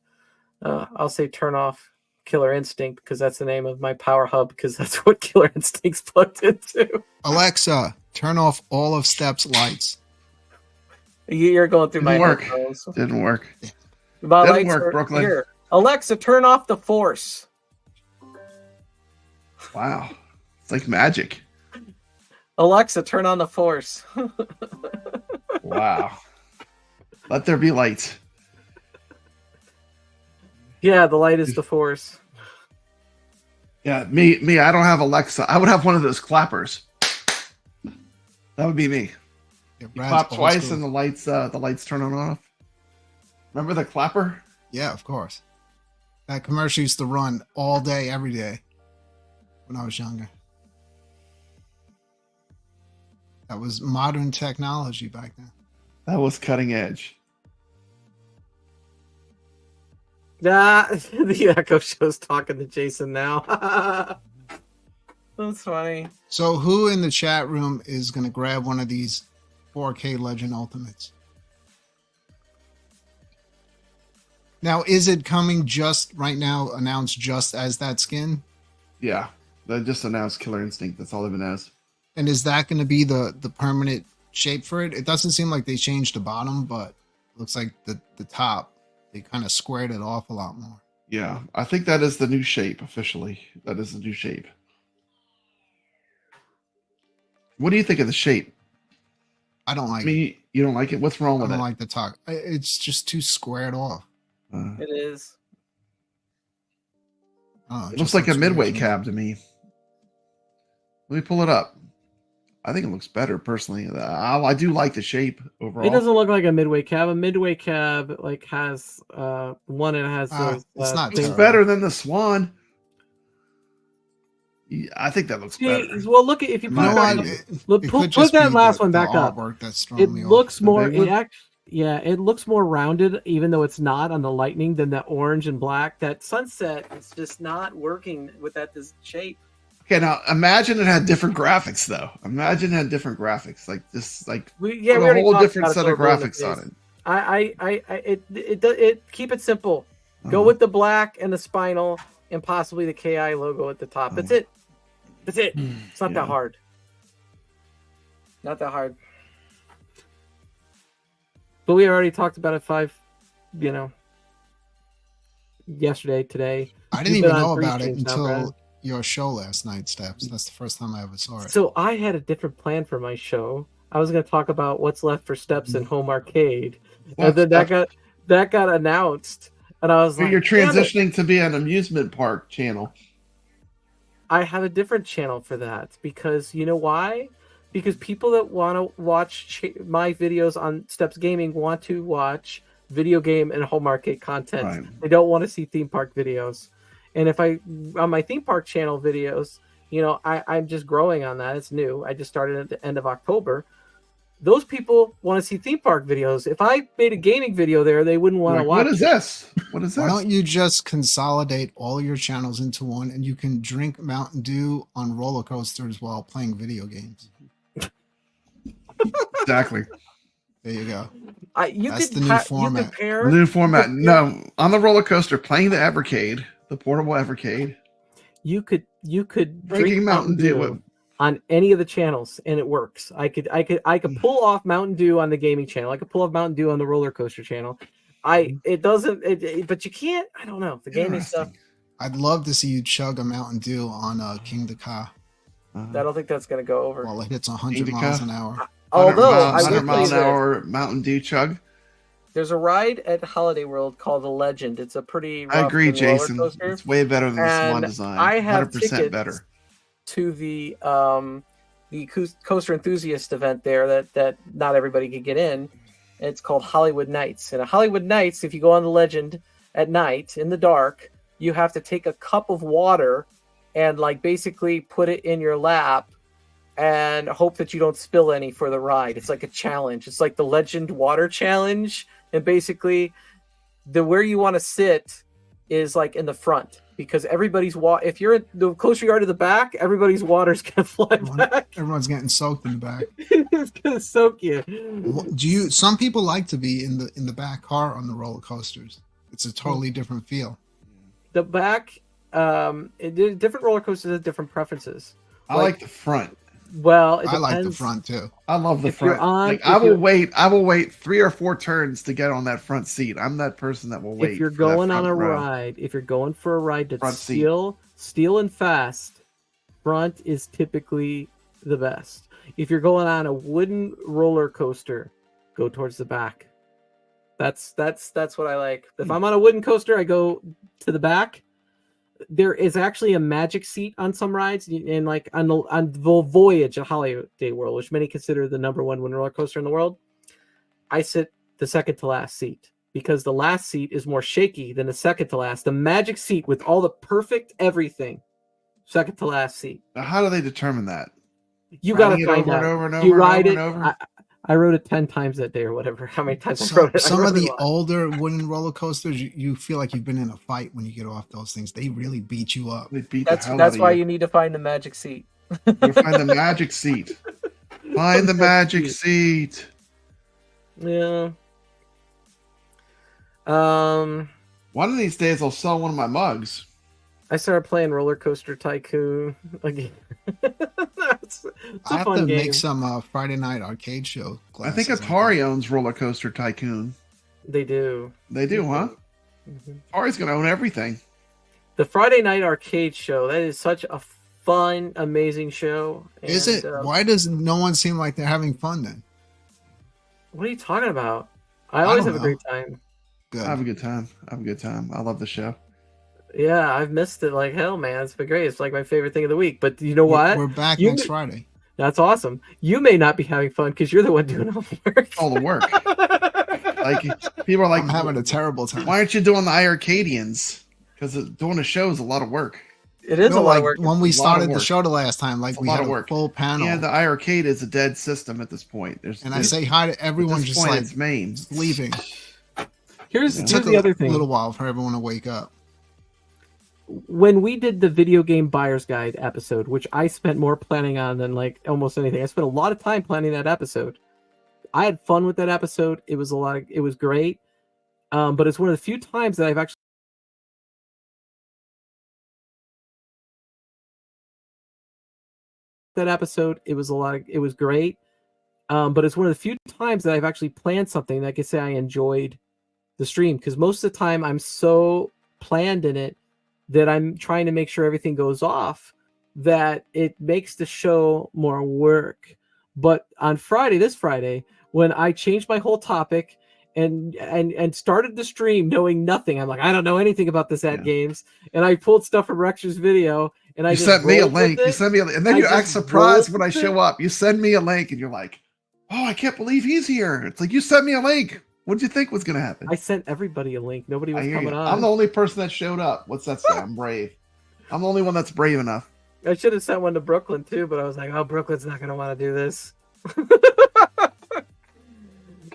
[SPEAKER 1] I'll say turn off Killer Instinct, because that's the name of my power hub, because that's what Killer Instinct's plugged into.
[SPEAKER 3] Alexa, turn off all of Step's lights.
[SPEAKER 1] You're going through
[SPEAKER 2] Didn't
[SPEAKER 1] my
[SPEAKER 2] work.
[SPEAKER 1] headphones.
[SPEAKER 2] Didn't work.
[SPEAKER 1] My
[SPEAKER 2] Didn't
[SPEAKER 1] lights
[SPEAKER 2] work,
[SPEAKER 1] are
[SPEAKER 2] Brooklyn.
[SPEAKER 1] here. Alexa, turn off the Force.
[SPEAKER 2] Wow. It's like magic.
[SPEAKER 1] Alexa, turn on the Force.
[SPEAKER 2] Wow. Let there be light.
[SPEAKER 1] Yeah, the light is the Force.
[SPEAKER 2] Yeah, me. I don't have Alexa. I would have one of those clappers. That would be me.
[SPEAKER 3] Yeah,
[SPEAKER 2] You
[SPEAKER 3] Brad's
[SPEAKER 2] clap
[SPEAKER 3] old
[SPEAKER 2] twice
[SPEAKER 3] school.
[SPEAKER 2] and the lights turn on and off. Remember the clapper?
[SPEAKER 3] Yeah, of course. That commercial used to run all day, every day when I was younger. That was modern technology back then.
[SPEAKER 2] That was cutting edge.
[SPEAKER 1] The Echo Show's talking to Jason now. That's funny.
[SPEAKER 3] So who in the chat room is going to grab one of these 4K Legend Ultimates? Now, is it coming just right now, announced just as that skin?
[SPEAKER 2] Yeah. They just announced Killer Instinct. That's all they've announced.
[SPEAKER 3] And is that going to be the permanent shape for it? It doesn't seem like they changed the bottom, but it looks like the top, they kind of squared it off a lot more.
[SPEAKER 2] Yeah. I think that is the new shape officially. That is the new shape. What do you think of the shape?
[SPEAKER 3] I don't like
[SPEAKER 2] I mean, you don't like it? What's wrong
[SPEAKER 3] I
[SPEAKER 2] with
[SPEAKER 3] don't
[SPEAKER 2] it?
[SPEAKER 3] like the top. It's just too squared off.
[SPEAKER 1] It is.
[SPEAKER 3] Oh,
[SPEAKER 2] It looks like a midway cab to me. Let me pull it up. I think it looks better personally. I do like the shape overall.
[SPEAKER 1] It doesn't look like a midway cab. A midway cab has one and has those.
[SPEAKER 3] It's not
[SPEAKER 2] It's
[SPEAKER 3] terrible.
[SPEAKER 2] better than the Swan. I think that looks
[SPEAKER 1] See,
[SPEAKER 2] better.
[SPEAKER 1] well, look at if you
[SPEAKER 2] You
[SPEAKER 1] put,
[SPEAKER 2] know
[SPEAKER 3] what?
[SPEAKER 1] look,
[SPEAKER 3] It
[SPEAKER 1] put,
[SPEAKER 3] could just
[SPEAKER 1] that
[SPEAKER 3] be
[SPEAKER 1] last
[SPEAKER 3] the
[SPEAKER 1] one back up.
[SPEAKER 3] artwork that's
[SPEAKER 1] It
[SPEAKER 3] throwing me off.
[SPEAKER 1] looks
[SPEAKER 2] The
[SPEAKER 1] more.
[SPEAKER 2] big one?
[SPEAKER 1] It looks more rounded, even though it's not on the Lightning than that orange and black. That sunset is just not working with this shape.
[SPEAKER 2] Okay, now imagine it had different graphics though. Imagine it had different graphics, like this, like
[SPEAKER 1] We
[SPEAKER 2] put a
[SPEAKER 1] already
[SPEAKER 2] whole
[SPEAKER 1] talked
[SPEAKER 2] different
[SPEAKER 1] about
[SPEAKER 2] set
[SPEAKER 1] it
[SPEAKER 2] of
[SPEAKER 1] till we're blue in the
[SPEAKER 2] graphics on
[SPEAKER 1] face.
[SPEAKER 2] it.
[SPEAKER 1] It keep it simple. Go
[SPEAKER 2] Uh-huh.
[SPEAKER 1] with the black and the spinal and possibly the KI logo at the top. That's it. That's it. It's not
[SPEAKER 2] Yeah.
[SPEAKER 1] that hard. Not that hard. But we already talked about it yesterday, today.
[SPEAKER 3] I didn't
[SPEAKER 1] You've
[SPEAKER 3] even
[SPEAKER 1] been on
[SPEAKER 3] know
[SPEAKER 1] 3
[SPEAKER 3] about it
[SPEAKER 1] streams now,
[SPEAKER 3] until
[SPEAKER 1] Brad.
[SPEAKER 3] your show last night, Steps. That's the first time I ever saw it.
[SPEAKER 1] So I had a different plan for my show. I was going to talk about what's left for Steps in Home Arcade, and then that got announced, and I was
[SPEAKER 2] So
[SPEAKER 1] like,
[SPEAKER 2] you're
[SPEAKER 1] "Damn it."
[SPEAKER 2] transitioning to be an amusement park channel.
[SPEAKER 1] I have a different channel for that because you know why? Because people that want to watch my videos on Steps Gaming want to watch video game and home arcade content.
[SPEAKER 2] Right.
[SPEAKER 1] They don't want to see theme park videos. And if I on my theme park channel videos, I'm just growing on that. It's new. I just started at the end of October. Those people want to see theme park videos. If I made a gaming video there, they wouldn't want to watch.
[SPEAKER 2] What is this? What is
[SPEAKER 3] Why
[SPEAKER 2] this?
[SPEAKER 3] don't you just consolidate all your channels into one and you can drink Mountain Dew on roller coasters while playing video games?
[SPEAKER 2] Exactly.
[SPEAKER 3] There you go.
[SPEAKER 1] That's
[SPEAKER 3] the new format.
[SPEAKER 2] The new format. No, on the roller coaster, playing the Evercade, the portable Evercade.
[SPEAKER 1] You could
[SPEAKER 2] Drinking
[SPEAKER 1] drink
[SPEAKER 2] Mountain Dew.
[SPEAKER 1] On any of the channels, and it works. I could pull off Mountain Dew on the gaming channel. I could pull off Mountain Dew on the roller coaster channel. But you can't. I don't know the gaming stuff.
[SPEAKER 3] I'd love to see you chug a Mountain Dew on King the Ka
[SPEAKER 1] I don't think that's gonna go over.
[SPEAKER 3] while it hits 100 miles an hour.
[SPEAKER 1] Although I
[SPEAKER 2] 100
[SPEAKER 1] will
[SPEAKER 2] mile
[SPEAKER 1] say
[SPEAKER 2] an
[SPEAKER 1] this,
[SPEAKER 2] hour Mountain Dew chug.
[SPEAKER 1] there's a ride at Holiday World called the Legend. It's a pretty rough
[SPEAKER 2] I agree,
[SPEAKER 1] and roller
[SPEAKER 2] Jason.
[SPEAKER 1] coaster.
[SPEAKER 2] It's way better than the Swan
[SPEAKER 1] And
[SPEAKER 2] design.
[SPEAKER 1] I have
[SPEAKER 2] 100%
[SPEAKER 1] tickets
[SPEAKER 2] better.
[SPEAKER 1] to the coaster enthusiast event there that not everybody could get in. It's called Hollywood Nights. And at Hollywood Nights, if you go on the Legend at night in the dark, you have to take a cup of water and basically put it in your lap and hope that you don't spill any for the ride. It's like a challenge. It's like the Legend Water Challenge. And basically where you want to sit is in the front. Because everybody's if you're the closer you are to the back, everybody's water's gonna fly back.
[SPEAKER 3] Everyone's getting soaked in the back.
[SPEAKER 1] It's gonna soak you.
[SPEAKER 3] Some people like to be in the back car on the roller coasters. It's a totally different feel.
[SPEAKER 1] The back, different roller coasters have different preferences.
[SPEAKER 2] I like the front.
[SPEAKER 1] Well,
[SPEAKER 3] I like the front too.
[SPEAKER 2] I love the
[SPEAKER 1] If you're
[SPEAKER 2] front.
[SPEAKER 1] on-
[SPEAKER 2] I will wait 3 or 4 turns to get on that front seat. I'm that person that will wait.
[SPEAKER 1] If you're
[SPEAKER 2] for that
[SPEAKER 1] going on
[SPEAKER 2] front
[SPEAKER 1] a
[SPEAKER 2] row.
[SPEAKER 1] ride, if you're going for a ride that's
[SPEAKER 2] Front seat.
[SPEAKER 1] steel and fast, front is typically the best. If you're going on a wooden roller coaster, go towards the back. That's what I like. If I'm on a wooden coaster, I go to the back. There is actually a magic seat on some rides, and on the Voyage at Holiday World, which many consider the #1 wooden roller coaster in the world. I sit the second to last seat because the last seat is more shaky than the second to last. The magic seat with all the perfect everything, second to last seat.
[SPEAKER 2] Now, how do they determine that?
[SPEAKER 1] You gotta
[SPEAKER 2] Riding it
[SPEAKER 1] find
[SPEAKER 2] over
[SPEAKER 1] out.
[SPEAKER 2] and over and
[SPEAKER 1] You
[SPEAKER 2] over
[SPEAKER 1] ride
[SPEAKER 2] and
[SPEAKER 1] it.
[SPEAKER 2] over and over?
[SPEAKER 1] I rode it 10 times that day or whatever. How many times I rode it? I
[SPEAKER 3] Some
[SPEAKER 1] rode
[SPEAKER 3] of
[SPEAKER 1] it
[SPEAKER 3] the
[SPEAKER 1] a lot.
[SPEAKER 3] older wooden roller coasters, you feel like you've been in a fight when you get off those things. They really beat you up.
[SPEAKER 2] They beat
[SPEAKER 1] That's
[SPEAKER 2] the hell
[SPEAKER 1] that's
[SPEAKER 2] out
[SPEAKER 1] why
[SPEAKER 2] of
[SPEAKER 1] you need to find the magic seat.
[SPEAKER 2] You find the magic seat. Find the magic seat.
[SPEAKER 1] Yeah.
[SPEAKER 2] One of these days, I'll sell one of my mugs.
[SPEAKER 1] I started playing Roller Coaster Tycoon again. it's
[SPEAKER 3] I
[SPEAKER 1] a
[SPEAKER 3] have
[SPEAKER 1] fun
[SPEAKER 3] to
[SPEAKER 1] game.
[SPEAKER 3] make some Friday night arcade show
[SPEAKER 2] I think
[SPEAKER 3] glasses like
[SPEAKER 2] Atari
[SPEAKER 3] that.
[SPEAKER 2] owns Roller Coaster Tycoon.
[SPEAKER 1] They do.
[SPEAKER 2] They do, huh?
[SPEAKER 1] Mhm.
[SPEAKER 2] Atari's going to own everything.
[SPEAKER 1] The Friday night arcade show. That is such a fun, amazing show.
[SPEAKER 3] Is
[SPEAKER 1] And,
[SPEAKER 3] it? Why does no one seem like they're having fun then?
[SPEAKER 1] What are you talking about? I always
[SPEAKER 3] don't
[SPEAKER 1] have a
[SPEAKER 3] know.
[SPEAKER 1] great time.
[SPEAKER 3] Good.
[SPEAKER 2] I have a good time. I have a good time. I love the show.
[SPEAKER 1] Yeah, I've missed it like hell, man. It's been great. It's like my favorite thing of the week. But you know what?
[SPEAKER 3] We're back
[SPEAKER 1] You-
[SPEAKER 3] next Friday.
[SPEAKER 1] That's awesome. You may not be having fun because you're the one doing all the work.
[SPEAKER 2] All the work. Like people are like,
[SPEAKER 3] I'm having a terrible time.
[SPEAKER 2] why aren't you doing the iiRcadians? Because doing a show is a lot of work.
[SPEAKER 1] It is a
[SPEAKER 3] No,
[SPEAKER 1] lot
[SPEAKER 3] like
[SPEAKER 1] of work.
[SPEAKER 3] when we
[SPEAKER 2] It's a lot of
[SPEAKER 3] started the
[SPEAKER 2] work.
[SPEAKER 3] show the last time, like
[SPEAKER 2] It's a
[SPEAKER 3] we
[SPEAKER 2] lot
[SPEAKER 3] had
[SPEAKER 2] of
[SPEAKER 3] a
[SPEAKER 2] work.
[SPEAKER 3] full panel.
[SPEAKER 2] And the iArcade is a dead system at this point.
[SPEAKER 3] And I say hi to everyone,
[SPEAKER 2] this
[SPEAKER 3] just
[SPEAKER 2] point,
[SPEAKER 3] like
[SPEAKER 2] it's MAME.
[SPEAKER 3] sleeping.
[SPEAKER 1] Here's
[SPEAKER 3] It
[SPEAKER 1] here's
[SPEAKER 3] took
[SPEAKER 1] the
[SPEAKER 3] a
[SPEAKER 1] other thing.
[SPEAKER 3] little while for everyone to wake up.
[SPEAKER 1] When we did the video game buyer's guide episode, which I spent more planning on than like almost anything, I spent a lot of time planning that episode. I had fun with that episode. It was it was great. But it's one of the few times that I've actually that episode. It was it was great. But it's one of the few times that I've actually planned something that I could say I enjoyed the stream, because most of the time I'm so planned in it that I'm trying to make sure everything goes off, that it makes the show more work. But on this Friday, when I changed my whole topic and started the stream knowing nothing, I'm like, I don't know anything about this AtGames, and I pulled stuff from Rexer's video, and I
[SPEAKER 2] You
[SPEAKER 1] just
[SPEAKER 2] sent me a
[SPEAKER 1] rolled with
[SPEAKER 2] link. You
[SPEAKER 1] it.
[SPEAKER 2] sent me a link. And then
[SPEAKER 1] I
[SPEAKER 2] you act
[SPEAKER 1] just
[SPEAKER 2] surprised
[SPEAKER 1] rolled
[SPEAKER 2] when I
[SPEAKER 1] with
[SPEAKER 2] show
[SPEAKER 1] it.
[SPEAKER 2] up. You send me a link and you're like, oh, I can't believe he's here. It's like, you sent me a link. What did you think was going to happen?
[SPEAKER 1] I sent everybody a link. Nobody
[SPEAKER 2] I
[SPEAKER 1] was
[SPEAKER 2] hear
[SPEAKER 1] coming
[SPEAKER 2] you.
[SPEAKER 1] on.
[SPEAKER 2] I'm the only person that showed up. What's that say? I'm brave. I'm the only one that's brave enough.
[SPEAKER 1] I should have sent one to Brooklyn too, but I was like, oh, Brooklyn's not going to want to do this.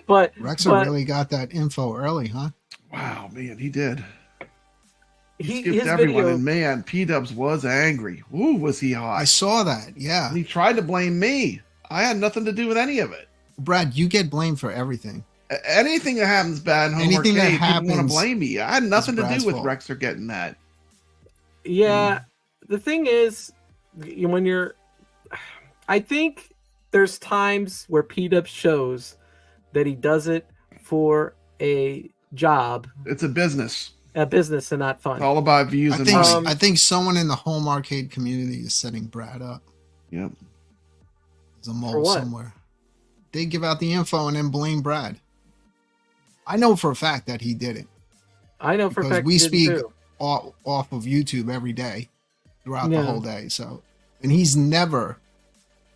[SPEAKER 1] but
[SPEAKER 3] Rexer really got that info early, huh?
[SPEAKER 2] Wow, man, he did. He
[SPEAKER 1] his
[SPEAKER 2] skipped everyone,
[SPEAKER 1] video,
[SPEAKER 2] and man, P-Dubs was angry. Ooh, was he hot?
[SPEAKER 3] I saw that. Yeah.
[SPEAKER 2] And he tried to blame me. I had nothing to do with any of it.
[SPEAKER 3] Brad, you get blamed for everything.
[SPEAKER 2] Anything that happens bad in home
[SPEAKER 3] Anything that
[SPEAKER 2] arcade, people want to
[SPEAKER 3] happens
[SPEAKER 2] blame me. I had nothing to
[SPEAKER 3] Brad's
[SPEAKER 2] do with
[SPEAKER 3] fault.
[SPEAKER 2] Rexer getting that.
[SPEAKER 1] yeah. The thing is, when you're, I think there's times where P-Dub shows that he does it for a job,
[SPEAKER 2] It's a business.
[SPEAKER 1] a business, and not fun.
[SPEAKER 2] It's all about views
[SPEAKER 3] I
[SPEAKER 2] and
[SPEAKER 3] think
[SPEAKER 2] money.
[SPEAKER 3] I think someone in the home arcade community is setting Brad up.
[SPEAKER 2] Yep.
[SPEAKER 3] There's a
[SPEAKER 1] For
[SPEAKER 3] mole
[SPEAKER 1] what?
[SPEAKER 3] somewhere. They give out the info and then blame Brad. I know for a fact that he did it.
[SPEAKER 1] I know for a
[SPEAKER 3] Because
[SPEAKER 1] fact
[SPEAKER 3] we
[SPEAKER 1] he did
[SPEAKER 3] speak
[SPEAKER 1] too.
[SPEAKER 3] off of YouTube every day throughout
[SPEAKER 1] Yeah.
[SPEAKER 3] the whole day. So, and he's never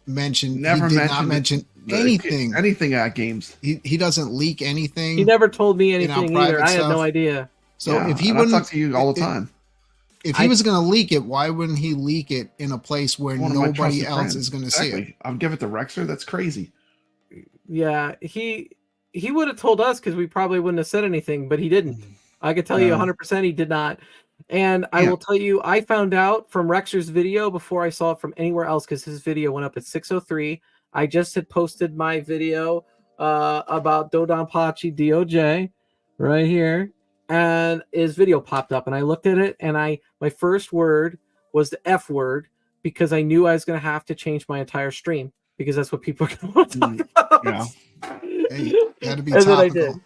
[SPEAKER 3] mentioned.
[SPEAKER 2] Never
[SPEAKER 3] he did not
[SPEAKER 2] mentioned
[SPEAKER 3] mention anything.
[SPEAKER 2] Anything at games.
[SPEAKER 3] He doesn't leak anything.
[SPEAKER 1] He never told me
[SPEAKER 3] in our
[SPEAKER 1] anything either.
[SPEAKER 3] private
[SPEAKER 1] I had no
[SPEAKER 3] stuff.
[SPEAKER 1] idea.
[SPEAKER 3] So
[SPEAKER 2] Yeah,
[SPEAKER 3] if he
[SPEAKER 2] and I
[SPEAKER 3] wouldn't
[SPEAKER 2] talk to you all the time.
[SPEAKER 3] if he was going to leak it, why wouldn't he leak it in a place where
[SPEAKER 2] One of my
[SPEAKER 3] nobody
[SPEAKER 2] trusted
[SPEAKER 3] else
[SPEAKER 2] friends.
[SPEAKER 3] is going to see it?
[SPEAKER 2] Exactly. I'll give it to Rexer. That's crazy.
[SPEAKER 1] Yeah, he would have told us, because we probably wouldn't have said anything, but he didn't. I could tell you
[SPEAKER 2] No.
[SPEAKER 1] 100% he did not. And I
[SPEAKER 2] Yeah.
[SPEAKER 1] will tell you, I found out from Rexer's video before I saw it from anywhere else, because his video went up at 6:03. I just had posted my video about Dodonpachi DOJ right here, and his video popped up, and I looked at it, and my first word was the F word, because I knew I was going to have to change my entire stream, because that's what people are going to want to talk about.
[SPEAKER 2] Yeah.
[SPEAKER 3] Hey, got to be
[SPEAKER 1] And then I
[SPEAKER 3] topical.
[SPEAKER 1] did.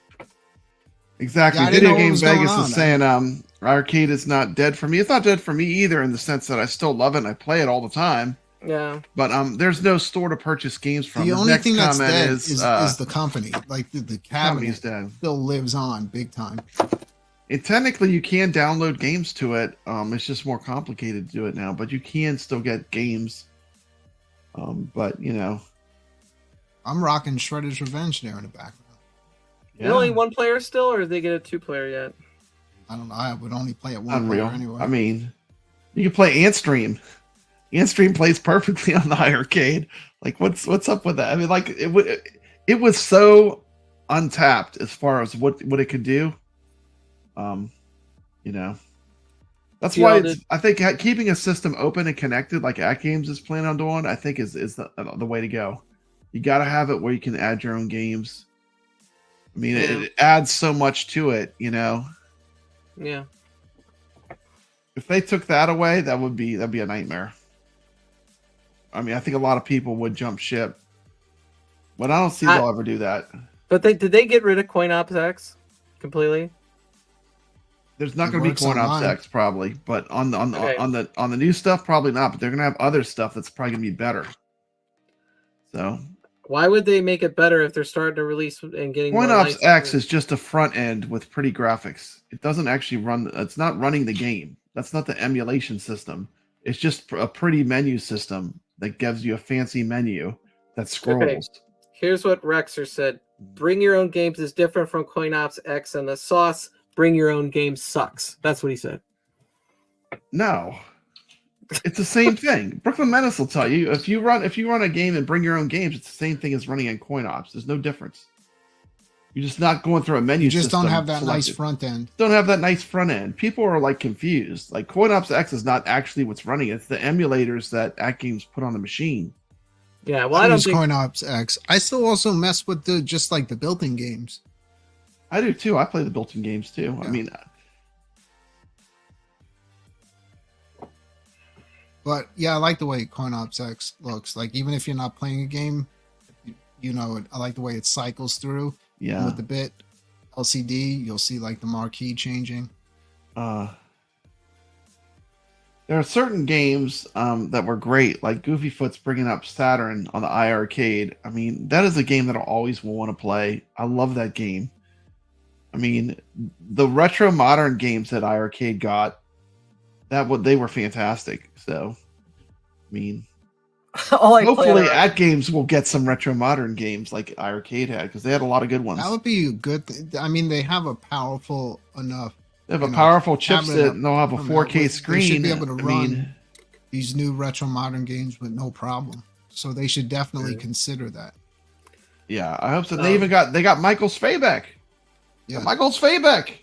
[SPEAKER 2] Exactly.
[SPEAKER 3] Yeah, I didn't know
[SPEAKER 2] Video
[SPEAKER 3] what
[SPEAKER 2] Game
[SPEAKER 3] was going
[SPEAKER 2] Vegas
[SPEAKER 3] on.
[SPEAKER 2] is saying arcade is not dead for me. It's not dead for me either, in the sense that I still love it and I play it all the time.
[SPEAKER 1] Yeah.
[SPEAKER 2] But there's no store to purchase games from.
[SPEAKER 3] The
[SPEAKER 2] His
[SPEAKER 3] only
[SPEAKER 2] next
[SPEAKER 3] thing that's
[SPEAKER 2] comment
[SPEAKER 3] dead
[SPEAKER 2] is
[SPEAKER 3] the company. Like the
[SPEAKER 2] company's
[SPEAKER 3] cabinet
[SPEAKER 2] dead.
[SPEAKER 3] still lives on big time.
[SPEAKER 2] And technically, you can download games to it. It's just more complicated to do it now, but you can still get games. But you know,
[SPEAKER 3] I'm rocking Shredder's Revenge there in the background.
[SPEAKER 1] Is it only one player still, or did they get a 2-player yet?
[SPEAKER 3] I don't know. I would only play it one
[SPEAKER 2] Unreal.
[SPEAKER 3] player anyway.
[SPEAKER 2] I mean, you can play Antstream. Antstream plays perfectly on the iArcade. Like, what's up with that? I mean, like it was so untapped as far as what it could do. You know, that's
[SPEAKER 1] Yeah,
[SPEAKER 2] why I think keeping a system open and connected, like AtGames is planning on doing, I think is the way to go. You got to have it where you can add your own games. I mean, it adds so much to it, you know.
[SPEAKER 1] Yeah.
[SPEAKER 2] If they took that away, that'd be a nightmare. I mean, I think a lot of people would jump ship, but I don't see they'll ever do that.
[SPEAKER 1] But did they get rid of CoinOps X completely?
[SPEAKER 2] There's not
[SPEAKER 3] It
[SPEAKER 2] going to be
[SPEAKER 3] works
[SPEAKER 2] coin
[SPEAKER 3] online.
[SPEAKER 2] X probably, but on
[SPEAKER 1] Okay.
[SPEAKER 2] the new stuff probably not. But they're going to have other stuff that's probably going to be better. So
[SPEAKER 1] Why would they make it better if they're starting to release and getting more
[SPEAKER 2] CoinOps
[SPEAKER 1] licenses?
[SPEAKER 2] X is just a front end with pretty graphics. It doesn't actually run. It's not running the game. That's not the emulation system. It's just a pretty menu system that gives you a fancy menu that scrolls.
[SPEAKER 1] Okay. Here's what Rexer said: "Bring your own games is different from CoinOps X, and the sauce. Bring your own games sucks." That's what he said.
[SPEAKER 2] No, It's the same thing. Brooklyn Menace will tell you if you run a game and bring your own games, it's the same thing as running in coin ops. There's no difference. You're just not going through a menu.
[SPEAKER 3] You just don't
[SPEAKER 2] system
[SPEAKER 3] have that nice
[SPEAKER 2] selected.
[SPEAKER 3] front end.
[SPEAKER 2] Don't have that nice front end. People are like confused. Like Coin Ops X is not actually what's running. It's the emulators that AtGames put on the machine.
[SPEAKER 1] Yeah, well, I don't
[SPEAKER 3] use
[SPEAKER 1] think
[SPEAKER 3] Coin Ops X. I still also mess with the just like the built-in games.
[SPEAKER 2] I do too. I play the built-in games too.
[SPEAKER 3] Yeah.
[SPEAKER 2] I mean,
[SPEAKER 3] But yeah, I like the way Coin Ops X looks. Like even if you're not playing a game, you know, I like the way it cycles through. And
[SPEAKER 2] yeah.
[SPEAKER 3] with the bit LCD, you'll see like the marquee changing.
[SPEAKER 2] There are certain games that were great, like Goofy Foot's bringing up Saturn on the iArcade. I mean, that is a game that I always will want to play. I love that game. I mean, the retro modern games that iArcade got, they were fantastic. So, I mean,
[SPEAKER 1] all I
[SPEAKER 2] hopefully
[SPEAKER 1] play are-
[SPEAKER 2] AtGames will get some retro modern games like iArcade had, because they had a lot of good ones.
[SPEAKER 3] That would be a good thing. I mean, they have a powerful enough.
[SPEAKER 2] They have
[SPEAKER 3] you
[SPEAKER 2] a
[SPEAKER 3] know,
[SPEAKER 2] powerful
[SPEAKER 3] cabinet
[SPEAKER 2] chipset and they'll have a
[SPEAKER 3] from
[SPEAKER 2] 4K
[SPEAKER 3] that. They
[SPEAKER 2] screen.
[SPEAKER 3] should be able to
[SPEAKER 2] I
[SPEAKER 3] run
[SPEAKER 2] mean,
[SPEAKER 3] these new retro modern games with no problem. So they should definitely consider that.
[SPEAKER 2] yeah, I hope so. They got Michael Spaybeck.
[SPEAKER 3] Yeah.
[SPEAKER 2] Michael Spaybeck.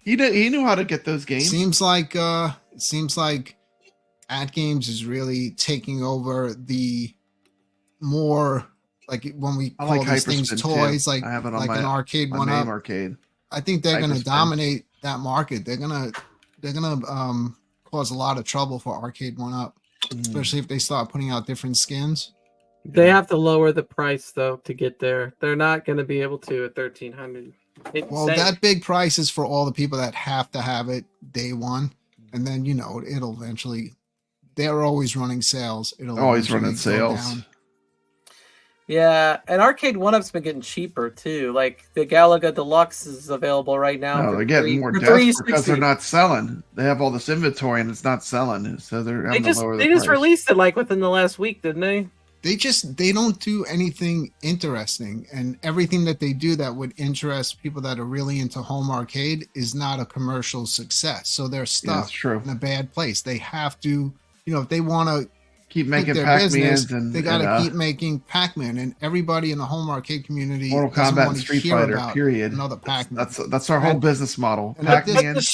[SPEAKER 2] He knew how to get those games.
[SPEAKER 3] Seems like AtGames is really taking over the more like when we
[SPEAKER 2] I
[SPEAKER 3] call
[SPEAKER 2] like
[SPEAKER 3] these things
[SPEAKER 2] Hyperspin,
[SPEAKER 3] toys,
[SPEAKER 2] too.
[SPEAKER 3] like
[SPEAKER 2] I have it on
[SPEAKER 3] an arcade
[SPEAKER 2] my
[SPEAKER 3] one
[SPEAKER 2] name
[SPEAKER 3] up.
[SPEAKER 2] arcade.
[SPEAKER 3] I think they're going to
[SPEAKER 2] Hyperspin.
[SPEAKER 3] dominate that market. They're gonna cause a lot of trouble for arcade one up, especially if they start putting out different skins.
[SPEAKER 1] They have to lower the price though to get there. They're not going to be able to at 1,300.
[SPEAKER 3] Well, that big price is for all the people that have to have it day one, and then you know it'll eventually. They're always running sales. It'll
[SPEAKER 2] Always
[SPEAKER 3] eventually
[SPEAKER 2] running
[SPEAKER 3] go
[SPEAKER 2] sales.
[SPEAKER 3] down.
[SPEAKER 1] Yeah, and arcade one-up's been getting cheaper too. Like the Galaga Deluxe is available right now.
[SPEAKER 2] No,
[SPEAKER 1] for
[SPEAKER 2] they're getting
[SPEAKER 1] three-
[SPEAKER 2] more
[SPEAKER 1] for
[SPEAKER 2] desperate because they're
[SPEAKER 1] $3.60.
[SPEAKER 2] not selling. They have all this inventory and it's not selling, so they're having to lower the
[SPEAKER 1] They just
[SPEAKER 2] price.
[SPEAKER 1] released it like within the last week, didn't they?
[SPEAKER 3] They don't do anything interesting, and everything that they do that would interest people that are really into home arcade is not a commercial success. So they're
[SPEAKER 2] Yeah,
[SPEAKER 3] stuck
[SPEAKER 2] that's true.
[SPEAKER 3] in a bad place. They have to, if they want to
[SPEAKER 2] Keep
[SPEAKER 3] make
[SPEAKER 2] making
[SPEAKER 3] their
[SPEAKER 2] Pac-Mans
[SPEAKER 3] business,
[SPEAKER 2] and
[SPEAKER 3] they got to
[SPEAKER 2] and,
[SPEAKER 3] keep making Pac-Man, and everybody in the home arcade community
[SPEAKER 2] Mortal
[SPEAKER 3] doesn't
[SPEAKER 2] Kombat and
[SPEAKER 3] want to
[SPEAKER 2] Street
[SPEAKER 3] hear
[SPEAKER 2] Fighter.
[SPEAKER 3] about
[SPEAKER 2] Period.
[SPEAKER 3] another Pac-Man.
[SPEAKER 2] That's our whole
[SPEAKER 3] And-
[SPEAKER 2] business model.
[SPEAKER 3] and at this-
[SPEAKER 2] Pac-Man.
[SPEAKER 1] But the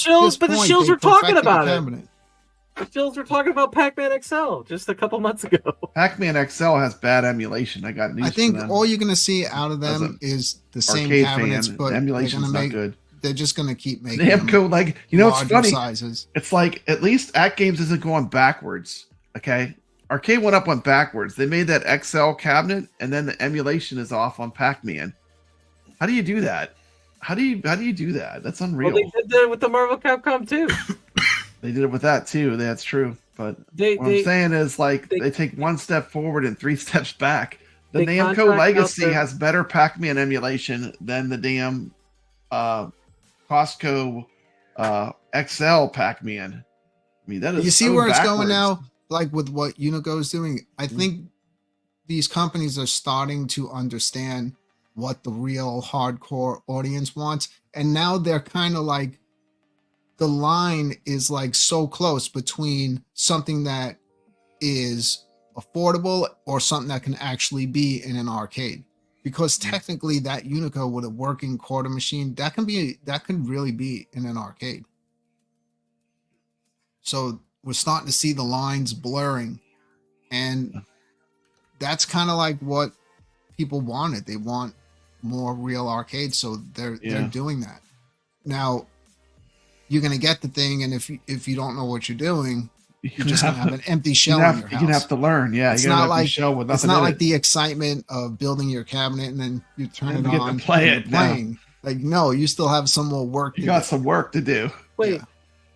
[SPEAKER 1] shills
[SPEAKER 3] they
[SPEAKER 1] were talking
[SPEAKER 3] perfected the
[SPEAKER 1] about it.
[SPEAKER 3] cabinet.
[SPEAKER 1] The shills were talking about Pac-Man XL just a couple months ago.
[SPEAKER 2] Pac-Man XL has bad emulation. I got news
[SPEAKER 3] I think
[SPEAKER 2] for them.
[SPEAKER 3] all you're going to see out of them
[SPEAKER 2] As
[SPEAKER 3] is the same
[SPEAKER 2] arcade
[SPEAKER 3] cabinets,
[SPEAKER 2] fan,
[SPEAKER 3] but
[SPEAKER 2] the
[SPEAKER 3] they're
[SPEAKER 2] emulation's
[SPEAKER 3] going to
[SPEAKER 2] not
[SPEAKER 3] make.
[SPEAKER 2] good.
[SPEAKER 3] They're just going to keep making them
[SPEAKER 2] Namco, like, you know, it's
[SPEAKER 3] larger
[SPEAKER 2] funny.
[SPEAKER 3] sizes.
[SPEAKER 2] It's like at least AtGames isn't going backwards. Okay, Arcade One Up went backwards. They made that XL cabinet, and then the emulation is off on Pac-Man. How do you do that? How do you do that? That's unreal.
[SPEAKER 1] Well, they did that with the Marvel Capcom too.
[SPEAKER 2] They did it with that too. That's true. But
[SPEAKER 1] They,
[SPEAKER 2] what I'm saying is, like, they take one step forward and 3 steps back. The
[SPEAKER 1] They
[SPEAKER 2] Namco
[SPEAKER 1] contract out
[SPEAKER 2] Legacy
[SPEAKER 1] their-
[SPEAKER 2] has better Pac-Man emulation than the damn Costco XL Pac-Man. I mean, that is
[SPEAKER 3] You see
[SPEAKER 2] so
[SPEAKER 3] where it's
[SPEAKER 2] backwards.
[SPEAKER 3] going now? Like with what Unico is doing, I think these companies are starting to understand what the real hardcore audience wants. And now they're kind of like, the line is like so close between something that is affordable or something that can actually be in an arcade. Because technically that Unico with a working quarter machine, that could really be in an arcade. So we're starting to see the lines blurring, and that's kind of like what people wanted. They want more real arcades, so they're doing that. Now you're gonna get the thing, and if you don't know what you're doing, you're just gonna have an empty shell in your
[SPEAKER 2] You're
[SPEAKER 3] house.
[SPEAKER 2] gonna have to learn. Yeah,
[SPEAKER 3] It's
[SPEAKER 2] you're gonna
[SPEAKER 3] not
[SPEAKER 2] have to
[SPEAKER 3] like
[SPEAKER 2] show with
[SPEAKER 3] it's
[SPEAKER 2] nothing
[SPEAKER 3] not
[SPEAKER 2] in
[SPEAKER 3] like
[SPEAKER 2] it.
[SPEAKER 3] the excitement of building your cabinet and then you turn
[SPEAKER 2] And
[SPEAKER 3] it
[SPEAKER 2] you get to
[SPEAKER 3] on,
[SPEAKER 2] play
[SPEAKER 3] and
[SPEAKER 2] it
[SPEAKER 3] you're
[SPEAKER 2] now.
[SPEAKER 3] playing. Like no, you still have some more work.
[SPEAKER 2] You
[SPEAKER 3] to
[SPEAKER 2] got
[SPEAKER 3] do.
[SPEAKER 2] some work to do.
[SPEAKER 1] Wait,
[SPEAKER 3] Yeah.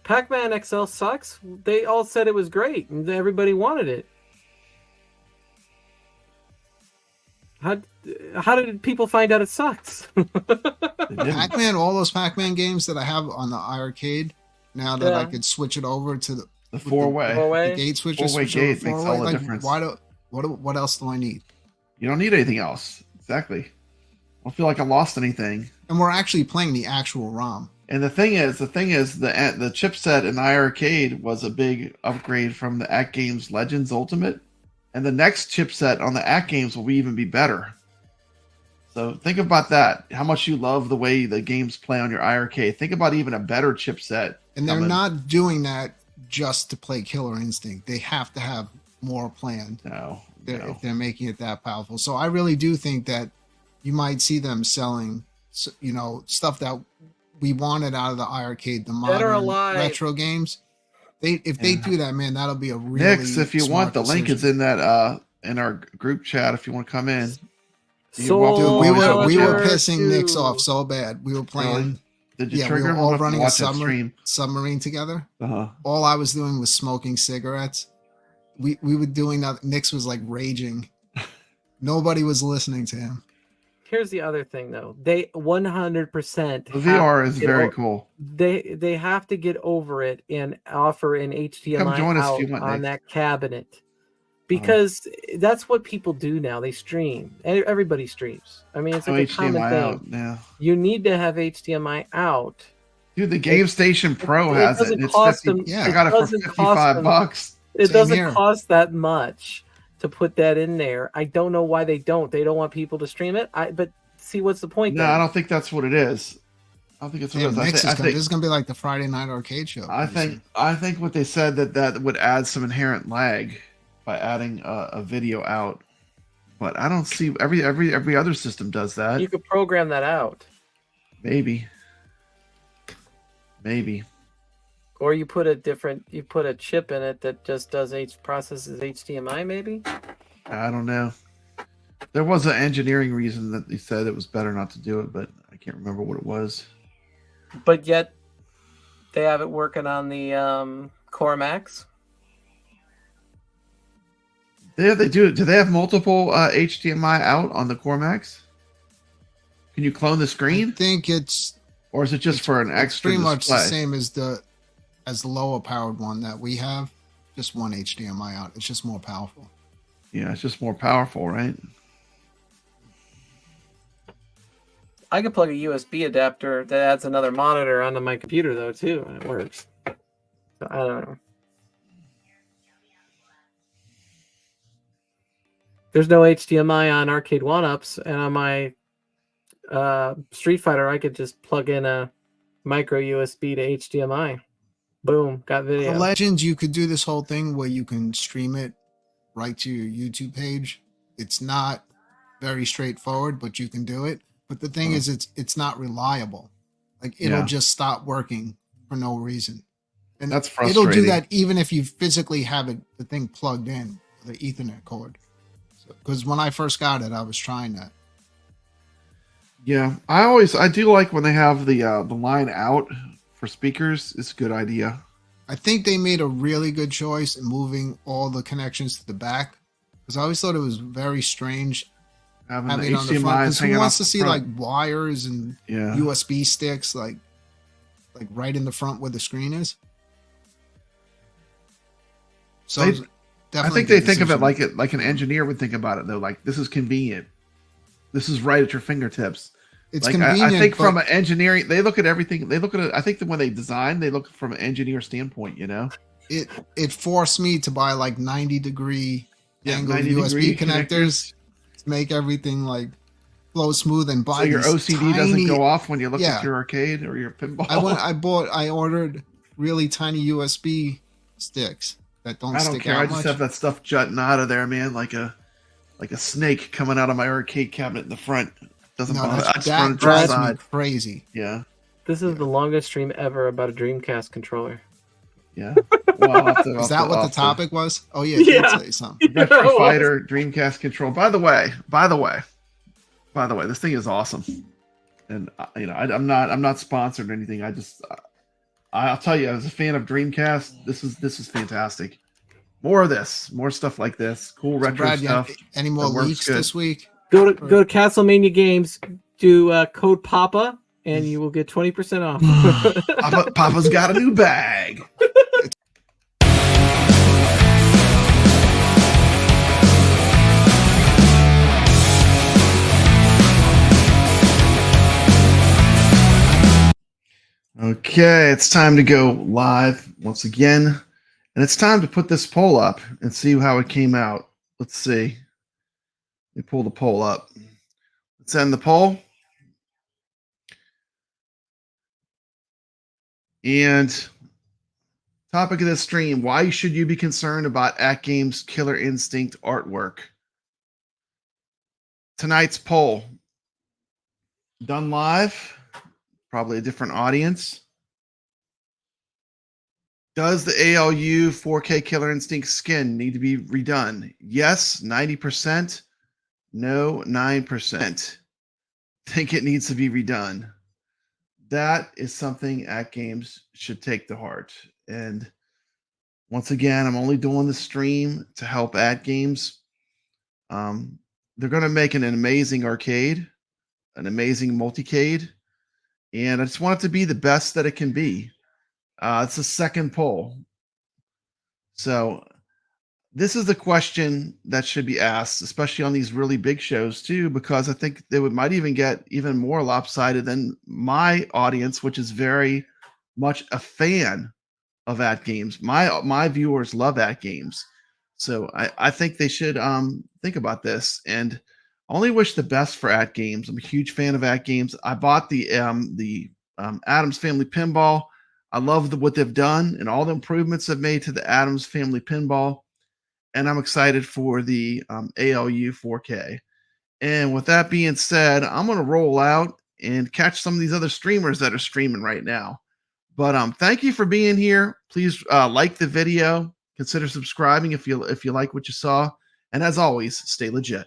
[SPEAKER 1] Pac-Man XL sucks? They all said it was great, and everybody wanted it. How did people find out it sucks?
[SPEAKER 2] They didn't.
[SPEAKER 3] Pac-Man, all those Pac-Man games that I have on the iArcade, now that I
[SPEAKER 1] Yeah.
[SPEAKER 3] could switch it over to the
[SPEAKER 2] The four-way.
[SPEAKER 3] the gate switches,
[SPEAKER 2] Four-way
[SPEAKER 3] switch over
[SPEAKER 2] gate makes
[SPEAKER 3] four-way,
[SPEAKER 2] all the
[SPEAKER 3] like,
[SPEAKER 2] difference.
[SPEAKER 3] what else do I need?
[SPEAKER 2] You don't need anything else. Exactly. I don't feel like I lost anything.
[SPEAKER 3] And we're actually playing the actual ROM.
[SPEAKER 2] And the thing is, the chipset in iiRcade was a big upgrade from the AtGames Legends Ultimate, and the next chipset on the AtGames will even be better. So think about that. How much you love the way the games play on your iiRcade. Think about even a better chipset.
[SPEAKER 3] And they're not doing that just to play Killer Instinct. They have to have more planned.
[SPEAKER 2] No.
[SPEAKER 3] If they're making it that powerful. So I really do think that you might see them selling, stuff that we wanted out of the iiRcade, the modern retro games. If they do that, man, that'll be a really
[SPEAKER 2] Nix, if you want, the link is in that in our group chat. If you want to come in,
[SPEAKER 3] we were pissing Nix off so bad. We were playing.
[SPEAKER 2] Really? Did you trigger?
[SPEAKER 3] We were all running a submarine together. All I was doing was smoking cigarettes. We were doing that. Nix was like raging. Nobody was listening to him.
[SPEAKER 1] Here's the other thing, though. They 100%.
[SPEAKER 2] The VR is very cool.
[SPEAKER 1] They have to get over it and offer an HDMI out on that cabinet, because that's what people do now. They stream. Everybody streams. I mean, it's like a common thing.
[SPEAKER 2] Yeah.
[SPEAKER 1] You need to have HDMI out.
[SPEAKER 2] Dude, the Game Station Pro has it. It's 50, I got it for $55.
[SPEAKER 1] It doesn't cost that much to put that in there. I don't know why they don't. They don't want people to stream it. But see, what's the point?
[SPEAKER 2] No, I don't think that's what it is. I don't think it's what it is.
[SPEAKER 3] This is going to be like the Friday night arcade show.
[SPEAKER 2] I think what they said that would add some inherent lag by adding a video out. But I don't see every other system does that.
[SPEAKER 1] You could program that out.
[SPEAKER 2] Maybe.
[SPEAKER 1] Or you put a chip in it that just processes HDMI, maybe?
[SPEAKER 2] I don't know. There was an engineering reason that they said it was better not to do it, but I can't remember what it was.
[SPEAKER 1] But yet they have it working on the Core Max.
[SPEAKER 2] Yeah, they do. Do they have multiple HDMI out on the Core Max? Can you clone the screen?
[SPEAKER 3] I think it's...
[SPEAKER 2] Or is it just for an extra
[SPEAKER 3] pretty
[SPEAKER 2] display?
[SPEAKER 3] Much the same as the lower powered one that we have. Just one HDMI out. It's just more powerful.
[SPEAKER 2] Yeah, it's just more powerful, right?
[SPEAKER 1] I could plug a USB adapter that adds another monitor onto my computer, though, too, and it works. So, I don't know. There's no HDMI on Arcade 1-Ups, and on my Street Fighter, I could just plug in a micro USB to HDMI. Boom, got video.
[SPEAKER 3] For Legends, you could do this whole thing where you can stream it right to your YouTube page. It's not very straightforward, but you can do it. But the thing is, it's not reliable. Like it'll just stop working for no reason. And
[SPEAKER 2] that's frustrating.
[SPEAKER 3] It'll do that even if you physically have the thing plugged in, the Ethernet cord. Because when I first got it, I was trying that.
[SPEAKER 2] Yeah, I do like when they have the line out for speakers. It's a good idea.
[SPEAKER 3] I think they made a really good choice in moving all the connections to the back, because I always thought it was very strange having it on the front. Because who wants to see like wires and USB sticks like right in the front where the screen is? So
[SPEAKER 2] I think they think of it like an engineer would think about it though. Like, this is convenient. This is right at your fingertips.
[SPEAKER 3] It's
[SPEAKER 2] like,
[SPEAKER 3] convenient.
[SPEAKER 2] I think from an engineering, they look at everything. They look at it. I think that when they design, they look from an engineer standpoint. You know,
[SPEAKER 3] it forced me to buy like 90-degree angle USB connectors to make everything like flow smooth and buy.
[SPEAKER 2] So your OCD doesn't go off when you look at your arcade or your pinball.
[SPEAKER 3] I ordered really tiny USB sticks that don't stick out. I don't care. I
[SPEAKER 2] just have that stuff jutting out of there, man, like a snake coming out of my arcade cabinet in the front. Doesn't bother.
[SPEAKER 3] That drives me crazy.
[SPEAKER 2] Yeah.
[SPEAKER 1] This is the longest stream ever about a Dreamcast controller.
[SPEAKER 2] Yeah. Well,
[SPEAKER 3] is that what the topic was? Oh yeah, you did say something.
[SPEAKER 2] Retro Fighter Dreamcast control. By the way, this thing is awesome. And I'm not sponsored or anything. I'll tell you, as a fan of Dreamcast, this is fantastic. More of this, more stuff like this, cool retro stuff.
[SPEAKER 3] Any more leaks this week?
[SPEAKER 1] Go to Castlemania Games, do code PAPA, and you will get 20% off.
[SPEAKER 2] Papa's got a new bag. Okay, it's time to go live once again. And it's time to put this poll up and see how it came out. Let's see. Let me pull the poll up. Let's end the poll. And topic of this stream, why should you be concerned about AtGames Killer Instinct artwork? Tonight's poll, done live, probably a different audience. Does the ALU 4K Killer Instinct skin need to be redone? Yes, 90%. No, 9%. Think it needs to be redone. That is something AtGames should take to heart. And once again, I'm only doing the stream to help AtGames. They're going to make an amazing arcade, an amazing multicade, and I just want it to be the best that it can be. It's the second poll. So this is the question that should be asked, especially on these really big shows too, because I think they might even get even more lopsided than my audience, which is very much a fan of AtGames. My viewers love AtGames. So I think they should think about this, and only wish the best for AtGames. I'm a huge fan of AtGames. I bought the Addams Family Pinball. I love what they've done and all the improvements they've made to the Addams Family Pinball, and I'm excited for the ALU 4K. And with that being said, I'm going to roll out and catch some of these other streamers that are streaming right now. But thank you for being here. Please like the video. Consider subscribing if you like what you saw. And as always, stay legit.